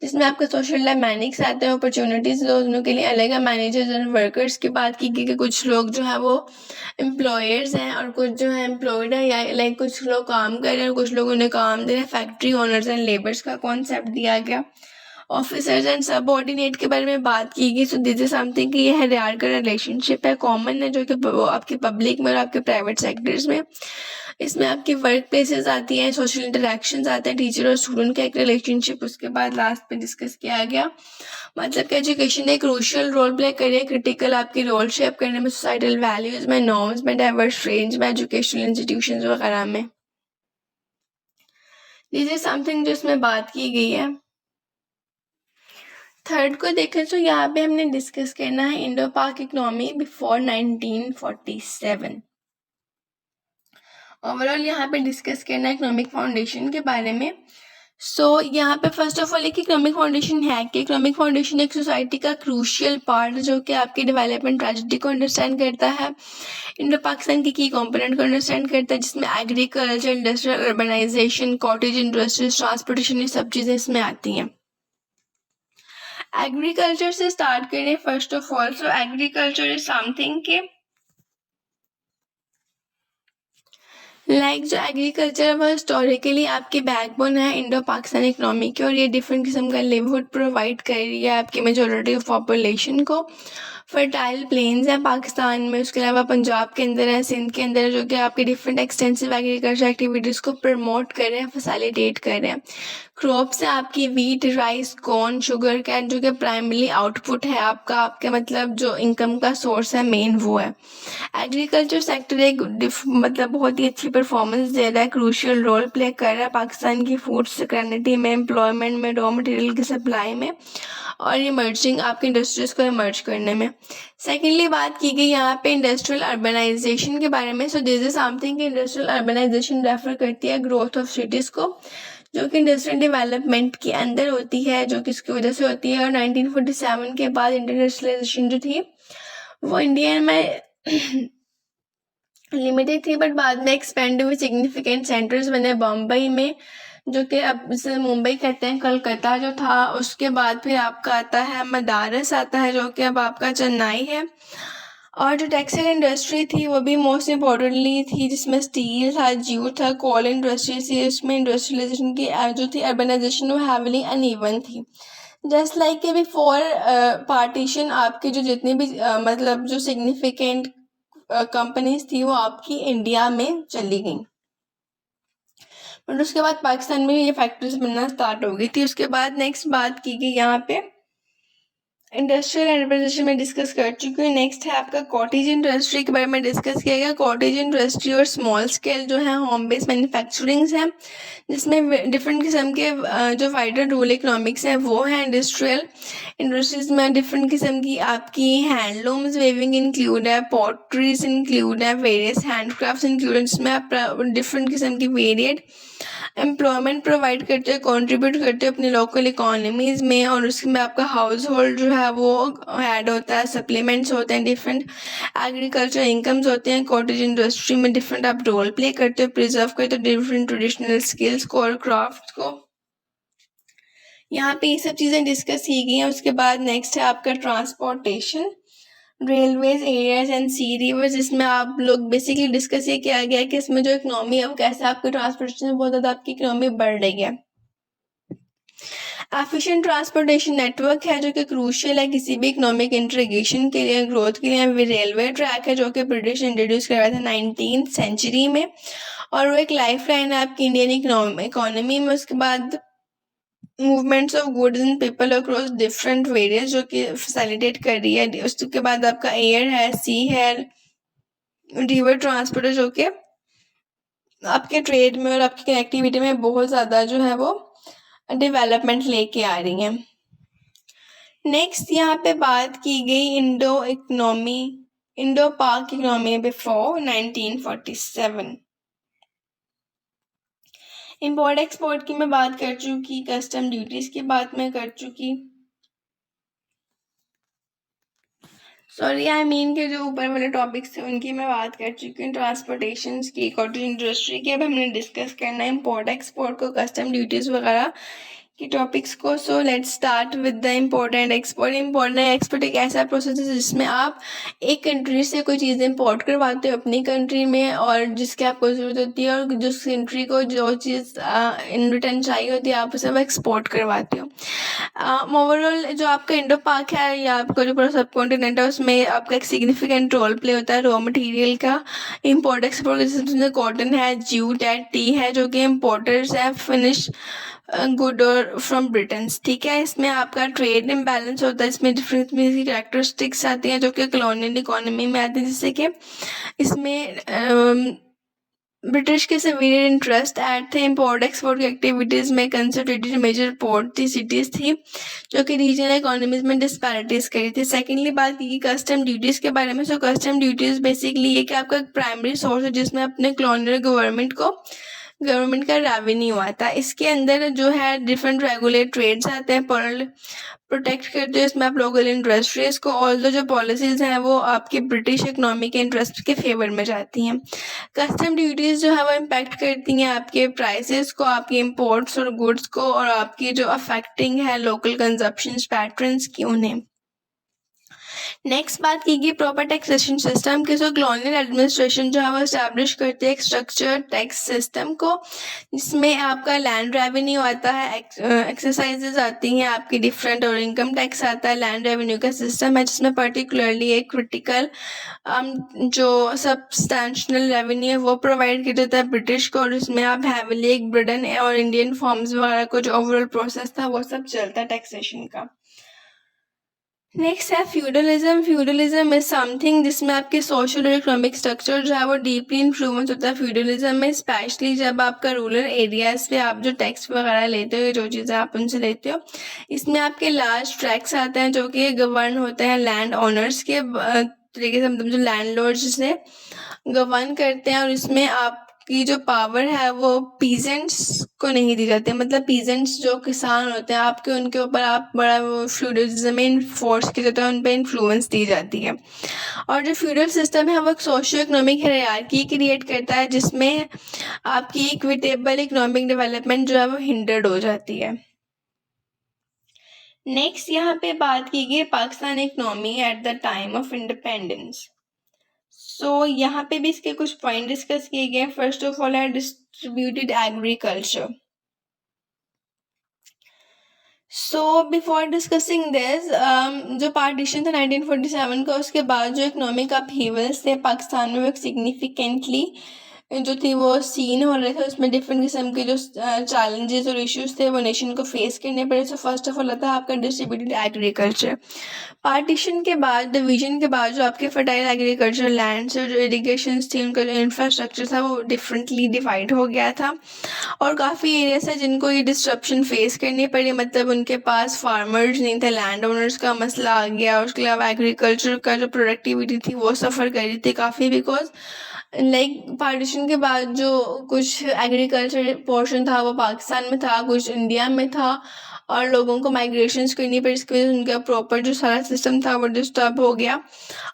जिसमें आपका सोशल डायनामिक्स आते हैं, अपॉर्चुनिटीज़ दोनों के लिए अलग है। मैनेजर्स एंड वर्कर्स की बात की गई कि कुछ लोग जो है वो एम्प्लॉयर्स हैं और कुछ जो है एम्प्लॉयड है, या लाइक कुछ लोग काम कर रहे हैं और कुछ लोग उन्हें काम दे रहे हैं। फैक्ट्री ओनर्स एंड लेबर्स का कॉन्सेप्ट दिया गया। ऑफिसर्स एंड सबऑर्डिनेट के बारे में बात की गई। सो दिस इज समथिंग कि यह रियार का रिलेशनशिप है, कॉमन है, जो कि आपके पब्लिक में और आपके प्राइवेट सेक्टर्स में। इसमें आपकी वर्क प्लेसेस आती हैं, सोशल इंटरेक्शंस आते हैं, टीचर और स्टूडेंट का एक रिलेशनशिप। उसके बाद लास्ट पे डिस्कस किया गया मतलब कि एजुकेशन एक क्रूशियल रोल प्ले करे, क्रिटिकल आपकी रोल शेप करने में, सोसाइटल वैल्यूज में, नॉर्म्स में, डाइवर्स रेंज में, एजुकेशनल इंस्टीट्यूशंस वगैरह में। दिस इज समथिंग जो इसमें बात की गई है। थर्ड को देखें तो यहाँ पे हमने डिस्कस करना है इंडो पाक इकोनॉमी बिफोर 1947। ओवरऑल यहाँ पे डिस्कस करना है इकोनॉमिक फाउंडेशन के बारे में। सो यहाँ पे फर्स्ट ऑफ ऑल एक इकोनॉमिक फाउंडेशन है कि इकोनॉमिक फाउंडेशन एक सोसाइटी का क्रूशियल पार्ट जो कि आपकी डेवलपमेंट ट्रेजेडी को अंडरस्टैंड करता है, इंडो पाकिस्तान की कंपोनेंट को अंडरस्टैंड करता है, जिसमें agriculture, industrial, urbanisation, cottage industries, transportation, ये सब चीज़ें इसमें आती हैं। एग्रीकल्चर से स्टार्ट करें first of all. So agriculture is something के जो एग्रीकल्चर वो हिस्टोरिकली आपकी बैकबोन है इंडो पाकिस्तान इकोनॉमी की, और ये डिफरेंट किस्म का लिवहुड प्रोवाइड कर रही है आपकी मेजोरिटी ऑफ पॉपुलेशन को। फर्टाइल प्लेन्स हैं पाकिस्तान में, उसके अलावा पंजाब के अंदर है, सिंध के अंदर है, जो कि आपकी डिफरेंट एक्सटेंसिव एग्रीकल्चर एक्टिविटीज़ को प्रमोट कर रहे हैं, फैसिलिटेट कर रहे हैं। क्रॉप्स है आपकी wheat, rice, corn, sugar cane, जो कि प्राइमरी आउटपुट है आपके मतलब जो इनकम का सोर्स है मेन वो है। एग्रीकल्चर सेक्टर एक मतलब बहुत ही अच्छी परफॉर्मेंस दे रहा है, क्रूशियल रोल प्ले कर रहा है पाकिस्तान की फूड सिक्योरिटी में, एम्प्लॉयमेंट में, रॉ मटेरियल की सप्लाई में, और इमर्जिंग आपकी इंडस्ट्रीज को इमर्ज करने में। सेकेंडली बात की गई यहाँ पे इंडस्ट्रियल अर्बनाइजेशन के बारे में। So this is something industrial urbanisation refer करती है ग्रोथ ऑफ सिटीज़ को, जो कि इंडस्ट्रियल डेवलपमेंट के अंदर होती है, जो कि इसकी वजह से होती है। और 1947 के बाद इंटरनेशनलाइजेशन जो थी वो इंडिया में लिमिटेड थी, बट बाद में एक्सपेंड हुई, सिग्निफिकेंट सेंटर्स बने बम्बई में, जो कि अब जैसे मुंबई कहते हैं, कलकत्ता जो था, उसके बाद फिर आपका आता है मदारस आता है, जो कि अब आपका चेन्नई है। और जो टेक्सटाइल इंडस्ट्री थी वो भी मोस्ट इम्पोर्टेंटली थी, जिसमें स्टील था, जूट था, कोल इंडस्ट्री थी। इसमें इंडस्ट्रियलाइजेशन की जो थी अर्बनाइजेशन वो हैविली अनइवन थी। जस्ट लाइक के बिफोर पार्टीशन आपके जो जितने भी मतलब जो सिग्निफिकेंट कंपनीज थी वो आपकी इंडिया में चली गई, बट उसके बाद पाकिस्तान में ये फैक्ट्रीज बनना स्टार्ट हो गई थी। उसके बाद नेक्स्ट बात की गई यहाँ पे इंडस्ट्रियल एंटरप्राइजेशन में डिस्कस कर चुकी हूँ। नेक्स्ट है आपका कॉटेज इंडस्ट्री के बारे में डिस्कस किया गया। कॉटेज इंडस्ट्री और स्मॉल स्केल जो है होम बेस्ड मैन्युफैक्चरिंग्स है, जिसमें डिफरेंट किस्म के जो वाइडर रूरल इकोनॉमिक्स हैं वो है। इंडस्ट्रियल इंडस्ट्रीज में डिफरेंट किस्म की आपकी हैंडलूम्स वेविंग इंक्लूड है, पॉटरीज इंक्लूड है, वेरियस हैंडक्राफ्ट्स इंक्लूड है, जिसमें आप डिफरेंट किस्म की वेरिएड एम्प्लॉयमेंट प्रोवाइड करते हो, कंट्रीब्यूट करते हो अपनी लोकल इकोनॉमीज़ में, और उसमें आपका हाउस होल्ड जो है वो ऐड होता है, सप्लीमेंट्स होते हैं, डिफरेंट एग्रीकल्चर इनकम्स होते हैं। कॉटेज इंडस्ट्री में डिफरेंट आप रोल प्ले करते हो, प्रिजर्व करते हो डिफरेंट ट्रेडिशनल स्किल्स को और क्राफ्ट को। यहाँ पे ये सब चीज़ें डिस्कस की गई हैं। उसके बाद नेक्स्ट है आपका transportation, railways, airs and sea rivers, जिसमें आप लोग बेसिकली डिस्कस ये किया गया है कि इसमें जो इकोनॉमी है वो कैसे आपकी ट्रांसपोर्टेशन में बहुत ज़्यादा आपकी इकोनॉमी बढ़ रही है। एफिशिएंट ट्रांसपोर्टेशन नेटवर्क है जो कि क्रूशियल है किसी भी इकोनॉमिक इंटीग्रेशन के लिए, ग्रोथ के लिए। रेलवे ट्रैक है जो कि ब्रिटिश इंट्रोड्यूस करवाया था 19th सेंचुरी में, और वो एक लाइफ लाइन है आपकी इंडियन इकोनॉमी में। उसके बाद movements of goods and people across different various जो कि फैसिलिटेट कर रही है। उसके बाद आपका एयर है, सी है, रिवर ट्रांसपोर्ट है जो कि आपके ट्रेड में और आपकी कनेक्टिविटी में बहुत ज़्यादा जो है वो डेवलपमेंट लेके आ रही हैं। नेक्स्ट यहाँ पे बात की गई इंडो पाक इकोनॉमी बिफोर 1947। इम्पोर्ट एक्सपोर्ट की मैं बात कर चुकी, कस्टम ड्यूटीज़ की बात मैं कर चुकी, सॉरी आई मीन के जो ऊपर वाले टॉपिक्स थे उनकी मैं बात कर चुकी हूँ। ट्रांसपोर्टेशन की, कॉटेज इंडस्ट्री की, अब हमने डिस्कस करना है इम्पोर्ट एक्सपोर्ट को, कस्टम ड्यूटीज़ वगैरह की टॉपिक्स को। So let's start with the import and export. Import and export एक ऐसा प्रोसेस है जिसमें आप एक कंट्री से कोई चीज़ इम्पोर्ट करवाते हो अपनी कंट्री में, और जिसकी आपको ज़रूरत होती है, और जिस कंट्री को जो चीज़ इन रिटर्न चाहिए होती है आप उसे वो एक्सपोर्ट करवाते हो। ओवरऑल जो आपका इंडो पाक है या आपका जो पूरा सब कॉन्टिनेंट है उसमें आपका एक सिग्निफिकेंट रोल प्ले होता है रॉ मटेरियल का इम्पोर्ट एक्सपोर्ट। जिसमें कॉटन है, जूट है, टी है जो कि इम्पोर्टर्स है, फिनिश गुड और फ्रॉम ब्रिटेन, ठीक है। इसमें आपका ट्रेड इम्बैलेंस होता है, इसमें डिफरेंट की कैरेक्टरिस्टिक्स आती हैं जो कि कॉलोनियल इकोनॉमी में आती हैं, जैसे कि इसमें ब्रिटिश के सीवियर इंटरेस्ट ऐड थे इम्पोर्ट एक्सपोर्ट की एक्टिविटीज़ में। कंसंट्रेटेड मेजर पोर्ट थी, सिटीज़ थी जो कि रीजनल इकोनॉमीज में डिस्पैरिटीज़ करी थी। सेकेंडली बात की कस्टम ड्यूटीज़ के बारे में। सो कस्टम ड्यूटीज़ बेसिकली ये कि आपका एक प्राइमरी सोर्स है जिसमें अपने कॉलोनियल गवर्नमेंट का रेवेन्यू आता है। इसके अंदर जो है डिफरेंट रेगुलेट ट्रेड्स आते हैं, प्रोटेक्ट करते हैं इसमें आप लोकल इंडस्ट्रीज को। ऑल्दो जो पॉलिसीज़ हैं वो आपके ब्रिटिश इकोनॉमी के इंटरेस्ट के फेवर में जाती हैं। कस्टम ड्यूटीज़ जो है वो इम्पैक्ट करती हैं आपके प्राइसेस को, आपके इम्पोर्ट्स और गुड्स को, और आपकी जो अफेक्टिंग है लोकल कंजप्शन पैटर्न्स की उन्हें। नेक्स्ट बात की गई प्रॉपर टैक्सेशन सिस्टम की। सो कॉलोनियल एडमिनिस्ट्रेशन जो है वो इस्टेब्लिश करती है एक स्ट्रक्चर टैक्स सिस्टम को, जिसमें आपका लैंड रेवेन्यू आता है, एक्सरसाइजेज आती हैं आपकी डिफरेंट, और इनकम टैक्स आता है। लैंड रेवेन्यू का सिस्टम है जिसमें पर्टिकुलरली एक क्रिटिकल जो सब्सटेंशियल रेवेन्यू है वो प्रोवाइड किया जाता है ब्रिटिश को, और इसमें आप हैविली एक ब्रिटेन और इंडियन फॉर्म्स वगैरह को जो ओवरऑल प्रोसेस था वो सब चलता है टैक्सेशन का। नेक्स्ट है फ्यूडलिज्म। फ्यूडलिज्म इज समथिंग जिसमें आपके सोशल और इकोनॉमिक स्ट्रक्चर जो है वो डीपली इन्फ्लुएंस होता है फ्यूडलिज्म में, स्पेशली जब आपका रूरल एरियाज पे आप जो टैक्स वगैरह लेते हो, जो चीज़ें आप उनसे लेते हो, इसमें आपके लार्ज ट्रैक्स आते हैं जो कि गवर्न होते हैं लैंड ओनर्स के तरीके से, मतलब जो लैंडलॉर्ड जिसे गवर्न करते हैं, और इसमें आपकी जो पावर है वो पीजेंट्स को नहीं दी जाती है। मतलब पीजेंट्स जो किसान होते हैं आपके, उनके ऊपर आप बड़ा वो फ्यूडलिज्म में फोर्स किया जाता है, उन पर इन्फ्लुएंस दी जाती है। और जो फ्यूडल सिस्टम है वो एक सोशियो इकोनॉमिक हायरार्की क्रिएट करता है जिसमें आपकी इक्विटेबल इकोनॉमिक डेवलपमेंट जो है वो हिंडर्ड हो जाती है। नेक्स्ट यहाँ पे बात की गई Pakistan economy at the time of independence. So यहाँ पे भी इसके कुछ पॉइंट डिस्कस किए गए। फर्स्ट ऑफ ऑल है distributed agriculture. So before discussing this, जो पार्टीशन था 1947 का, उसके बाद जो इकोनॉमिक अपहीवल्स थे पाकिस्तान में वो सिग्निफिकेंटली जो थी वो सीन हो रहे थे, उसमें डिफरेंट किस्म के जो चैलेंजेस और इश्यूज थे वो नेशन को फेस करने पड़े। सो फर्स्ट ऑफ ऑल आता है आपका डिस्ट्रीब्यूटेड एग्रीकल्चर। पार्टीशन के बाद, डिवीजन के बाद जो आपके फर्टाइल एग्रीकल्चर लैंड से जो इरिगेशन थी, उनका जो इंफ्रास्ट्रक्चर था वो डिफरेंटली डिवाइड हो गया था और काफ़ी एरियाज है जिनको ये डिस्ट्रप्शन फेस करनी पड़ी। मतलब उनके पास फार्मर्स नहीं थे, लैंड ओनर्स का मसला आ गया। उसके अलावा एग्रीकल्चर का जो प्रोडक्टिविटी थी वो सफ़र कर रही थी काफ़ी, बिकॉज लाइक पार्टीशन के बाद जो कुछ एग्रीकल्चर पोर्शन था वो पाकिस्तान में था, कुछ इंडिया में था, और लोगों को माइग्रेशंस करनी पड़ी, इसकी वजह से उनका प्रॉपर जो सारा सिस्टम था वो डिस्टर्ब हो गया।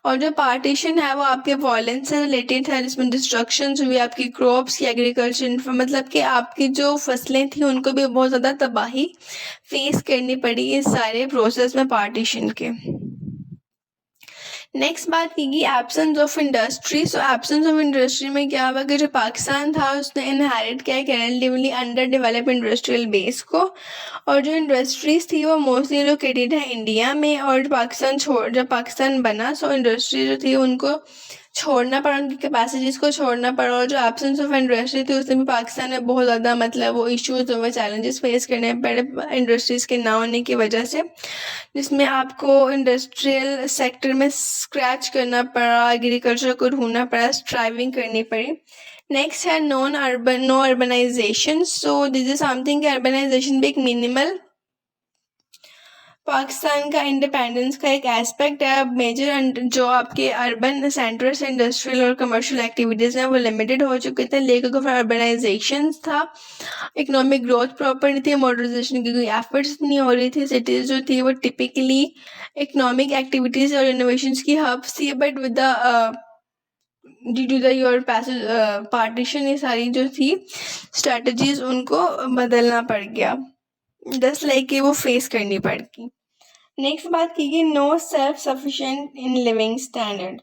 और जो पार्टीशन है वो आपके वॉयलेंस से रिलेटेड है, जिसमें डिस्ट्रक्शंस हुई आपकी क्रॉप्स की, एग्रीकल्चर, मतलब कि आपकी जो फसलें थी उनको भी बहुत ज़्यादा तबाही फेस करनी पड़ी इस सारे प्रोसेस में पार्टीशन के। नेक्स्ट बात की गई absence of industry. So absence of industry में क्या हुआ कि जो पाकिस्तान था उसने इनहेरिट किया एक relatively under develop industrial base को, और जो इंडस्ट्रीज थी वो मोस्टली लोकेटेड है इंडिया में। और जब पाकिस्तान बना, सो इंडस्ट्री जो थी उनको छोड़ना पड़ा, उनकी कैपेसिटीज़ को छोड़ना पड़ा। और जो एब्सेंस ऑफ इंडस्ट्री थी उसमें भी पाकिस्तान में बहुत ज़्यादा मतलब वो इश्यूज हुए, चैलेंजेस फेस करने पड़े इंडस्ट्रीज़ के ना होने की वजह से, जिसमें आपको इंडस्ट्रियल सेक्टर में स्क्रैच करना पड़ा, एग्रीकल्चर को ढूंढना पड़ा, स्ट्राइविंग करनी पड़ी। नेक्स्ट है no urbanisation. So this is something कि अर्बनाइजेशन भी एक मिनिमल पाकिस्तान का इंडिपेंडेंस का एक एस्पेक्ट है। अब मेजर जो आपके अर्बन सेंटर्स इंडस्ट्रियल और कमर्शियल एक्टिविटीज़ हैं वो लिमिटेड हो चुके थे, लेकिन ऑफ अर्बनाइजेशन था, इकोनॉमिक ग्रोथ प्रॉपर नहीं थी, मॉडर्नाइजेशन की कोई एफर्ट्स नहीं हो रही थी। सिटीज़ जो थी वो टिपिकली इकोनॉमिक एक्टिविटीज़ और इनोवेशंस की हब्स थी, but with the due to the your passage partition ये सारी जो थी स्ट्रेटजीज उनको बदलना पड़ गया, जस्ट लाइक कि वो फेस करनी पड़ती। नेक्स्ट बात की गई no self sufficient in living standard.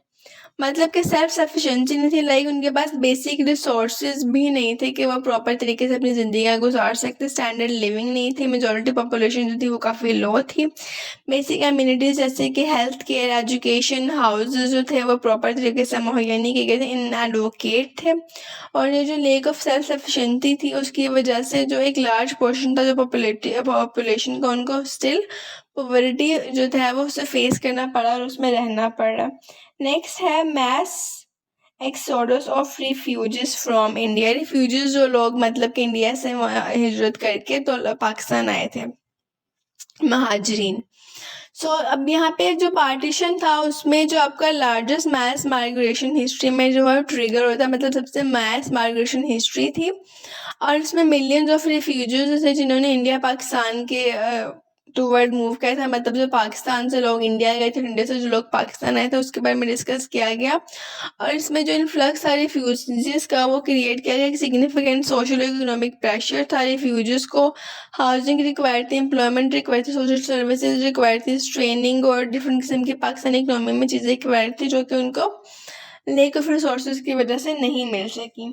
मतलब कि सेल्फ सफिशिएंसी नहीं थी, लाइक उनके पास बेसिक रिसोर्सेज भी नहीं थे कि वो प्रॉपर तरीके से अपनी ज़िंदगी गुजार सकते। स्टैंडर्ड लिविंग नहीं थी, मेजॉरिटी पॉपुलेशन जो थी वो काफ़ी लो थी। बेसिक एमिनिटीज़ जैसे कि हेल्थ केयर, एजुकेशन, हाउसेज जो थे वो प्रॉपर तरीके से मुहैया नहीं किए गए थे, इनएडवोकेट थे। और ये जो लेक ऑफ सेल्फ सफिशिएंसी थी उसकी वजह से जो एक लार्ज पोर्शन था जो पॉपुलेशन का, उनको स्टिल पॉवर्टी जो था वो उसे फेस करना पड़ा और उसमें रहना पड़ा। नेक्स्ट है mass exodus of refugees from India. Refugees जो लोग मतलब कि इंडिया से हिजरत करके तो पाकिस्तान आए थे, महाजरीन। सो अब यहाँ पे जो पार्टीशन था उसमें जो आपका लार्जेस्ट मैस माइग्रेशन हिस्ट्री में जो है ट्रिगर होता है, मतलब सबसे मैस माइग्रेशन हिस्ट्री थी। और इसमें मिलियंस ऑफ रिफ्यूजीज थे जिन्होंने इंडिया पाकिस्तान के टूवर्ड मूव किया था, मतलब जो पाकिस्तान से लोग इंडिया गए थे, इंडिया से जो लोग पाकिस्तान आए थे उसके बारे में डिस्कस किया गया। और इसमें जो इन्फ्लक्स था रिफ्यूजीज का वो क्रिएट किया गया, एक सिग्निफिकेंट सोशल इकोनॉमिक प्रेशर था। रिफ्यूजीज को हाउसिंग रिक्वायर्ड थी, एम्प्लॉयमेंट रिक्वायर्ड थी, सोशल सर्विसेज रिक्वायर्ड थी, ट्रेनिंग और डिफरेंट किस्म की पाकिस्तानी इकोनॉमी में चीज़ें रिक्वायर्ड थी जो कि उनको लेक ऑफ रिसोर्सेज की वजह से नहीं मिल सकी।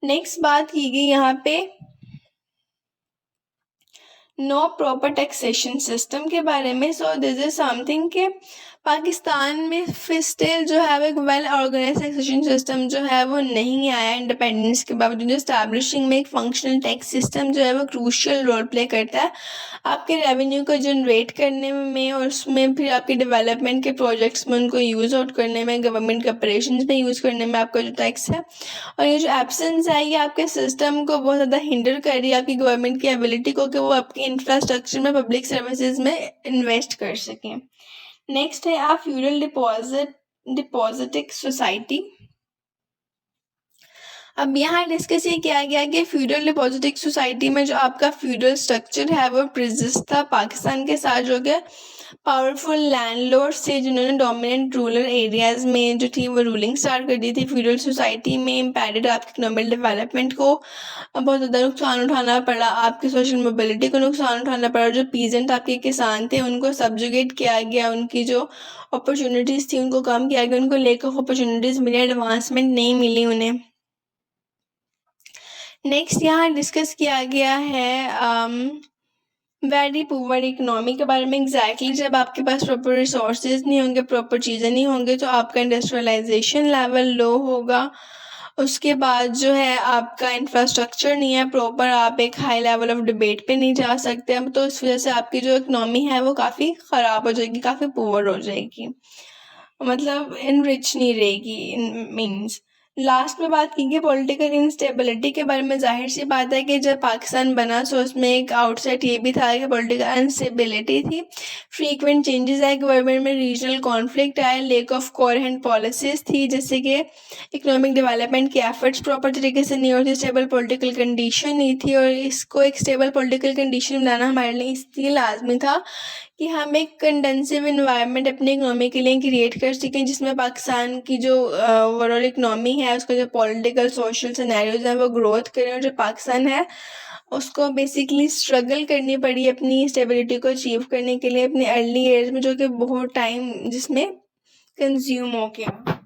नेक्स्ट बात की गई यहाँ पे नो प्रॉपर टैक्सेशन सिस्टम के बारे में। सो दिस इज समथिंग कि पाकिस्तान में स्टिल जो है वो एक वेल ऑर्गेनाइज टैक्सेशन सिस्टम जो है वो नहीं आया इंडिपेंडेंस के बावजूद। एस्टैब्लिशिंग में एक फंक्शनल टैक्स सिस्टम जो है वो क्रूशियल रोल प्ले करता है आपके रेवेन्यू को जनरेट करने में, और उसमें फिर आपके डेवलपमेंट के प्रोजेक्ट्स में उनको यूज़ आउट करने में, गवर्नमेंट के ऑपरेशंस में यूज़ करने में आपका जो टैक्स है। और ये जो एब्सेंस है ये आपके सिस्टम को बहुत ज़्यादा हिंडर कर रही है, आपकी गवर्नमेंट की एबिलिटी को कि वो आपकी इंफ्रास्ट्रक्चर में, पब्लिक सर्विसेज में इन्वेस्ट कर सकें। नेक्स्ट है आप फ्यूडल डिपॉजिटिक सोसाइटी। अब यहाँ डिस्कस ये किया गया कि फ्यूडल डिपॉजिटिक सोसाइटी में जो आपका फ्यूडल स्ट्रक्चर है वो प्रिजिस्ट था पाकिस्तान के साथ, जो कि पावरफुल लैंडलॉर्ड्स थे जिन्होंने डोमिनेंट रूरल एरियाज में जो थी वो रूलिंग स्टार्ट कर दी थी। फ्यूडल सोसाइटी में इम्पैक्टेड आपके इकोनॉमिक डेवलपमेंट को बहुत ज़्यादा नुकसान उठाना पड़ा, आपकी सोशल मोबिलिटी को नुकसान उठाना पड़ा। जो पीजेंट आपके किसान थे उनको सब्जुगेट किया गया, उनकी जो अपॉर्चुनिटीज़ थी उनको कम किया गया, उनको लेक ऑफ अपॉर्चुनिटीज़ मिली, एडवांसमेंट नहीं मिली उन्हें। नेक्स्ट यहाँ डिस्कस किया गया है वेरी पुअर इकोनॉमी के बारे में एग्जैक्टली जब आपके पास प्रॉपर रिसोर्सेज नहीं होंगे, प्रॉपर चीज़ें नहीं होंगी, तो आपका इंडस्ट्रियलाइजेशन लेवल लो होगा। उसके बाद जो है आपका इंफ्रास्ट्रक्चर नहीं है प्रॉपर, आप एक हाई लेवल ऑफ डिबेट पे नहीं जा सकते। अब तो इस वजह से आपकी जो इकोनॉमी है वो काफ़ी ख़राब हो जाएगी, काफ़ी पुअर हो जाएगी, मतलब इनरिच नहीं रहेगी। मीन्स लास्ट में बात की गई पॉलिटिकल इंस्टेबिलिटी के बारे में। जाहिर सी बात है कि जब पाकिस्तान बना तो उसमें एक आउटसाइड ये भी था कि पॉलिटिकल इंस्टेबिलिटी थी, फ्रीक्वेंट चेंजेस आए गवर्नमेंट में, रीजनल कॉन्फ्लिक्ट आए, लेक ऑफ कोहेरेंट पॉलिसीज थी, जैसे कि इकोनॉमिक डेवलपमेंट के एफर्ट्स प्रॉपर तरीके से नहीं होती, स्टेबल पॉलिटिकल कंडीशन नहीं थी। और इसको एक स्टेबल पॉलिटिकल कंडीशन बनाना हमारे लिए इसलिए लाजमी था कि हम एक कंडेंसिव इन्वायरमेंट अपनी इकोनॉमी के लिए क्रिएट कर सकें, जिसमें पाकिस्तान की जो ओवरऑल इकोनॉमी है, उसका जो पॉलिटिकल सोशल सिनेरियोज हैं वो ग्रोथ करें। और जो पाकिस्तान है उसको बेसिकली स्ट्रगल करनी पड़ी अपनी स्टेबिलिटी को अचीव करने के लिए अपने अर्ली ईयर्स में, जो कि बहुत टाइम जिसमें कंज्यूम हो गया।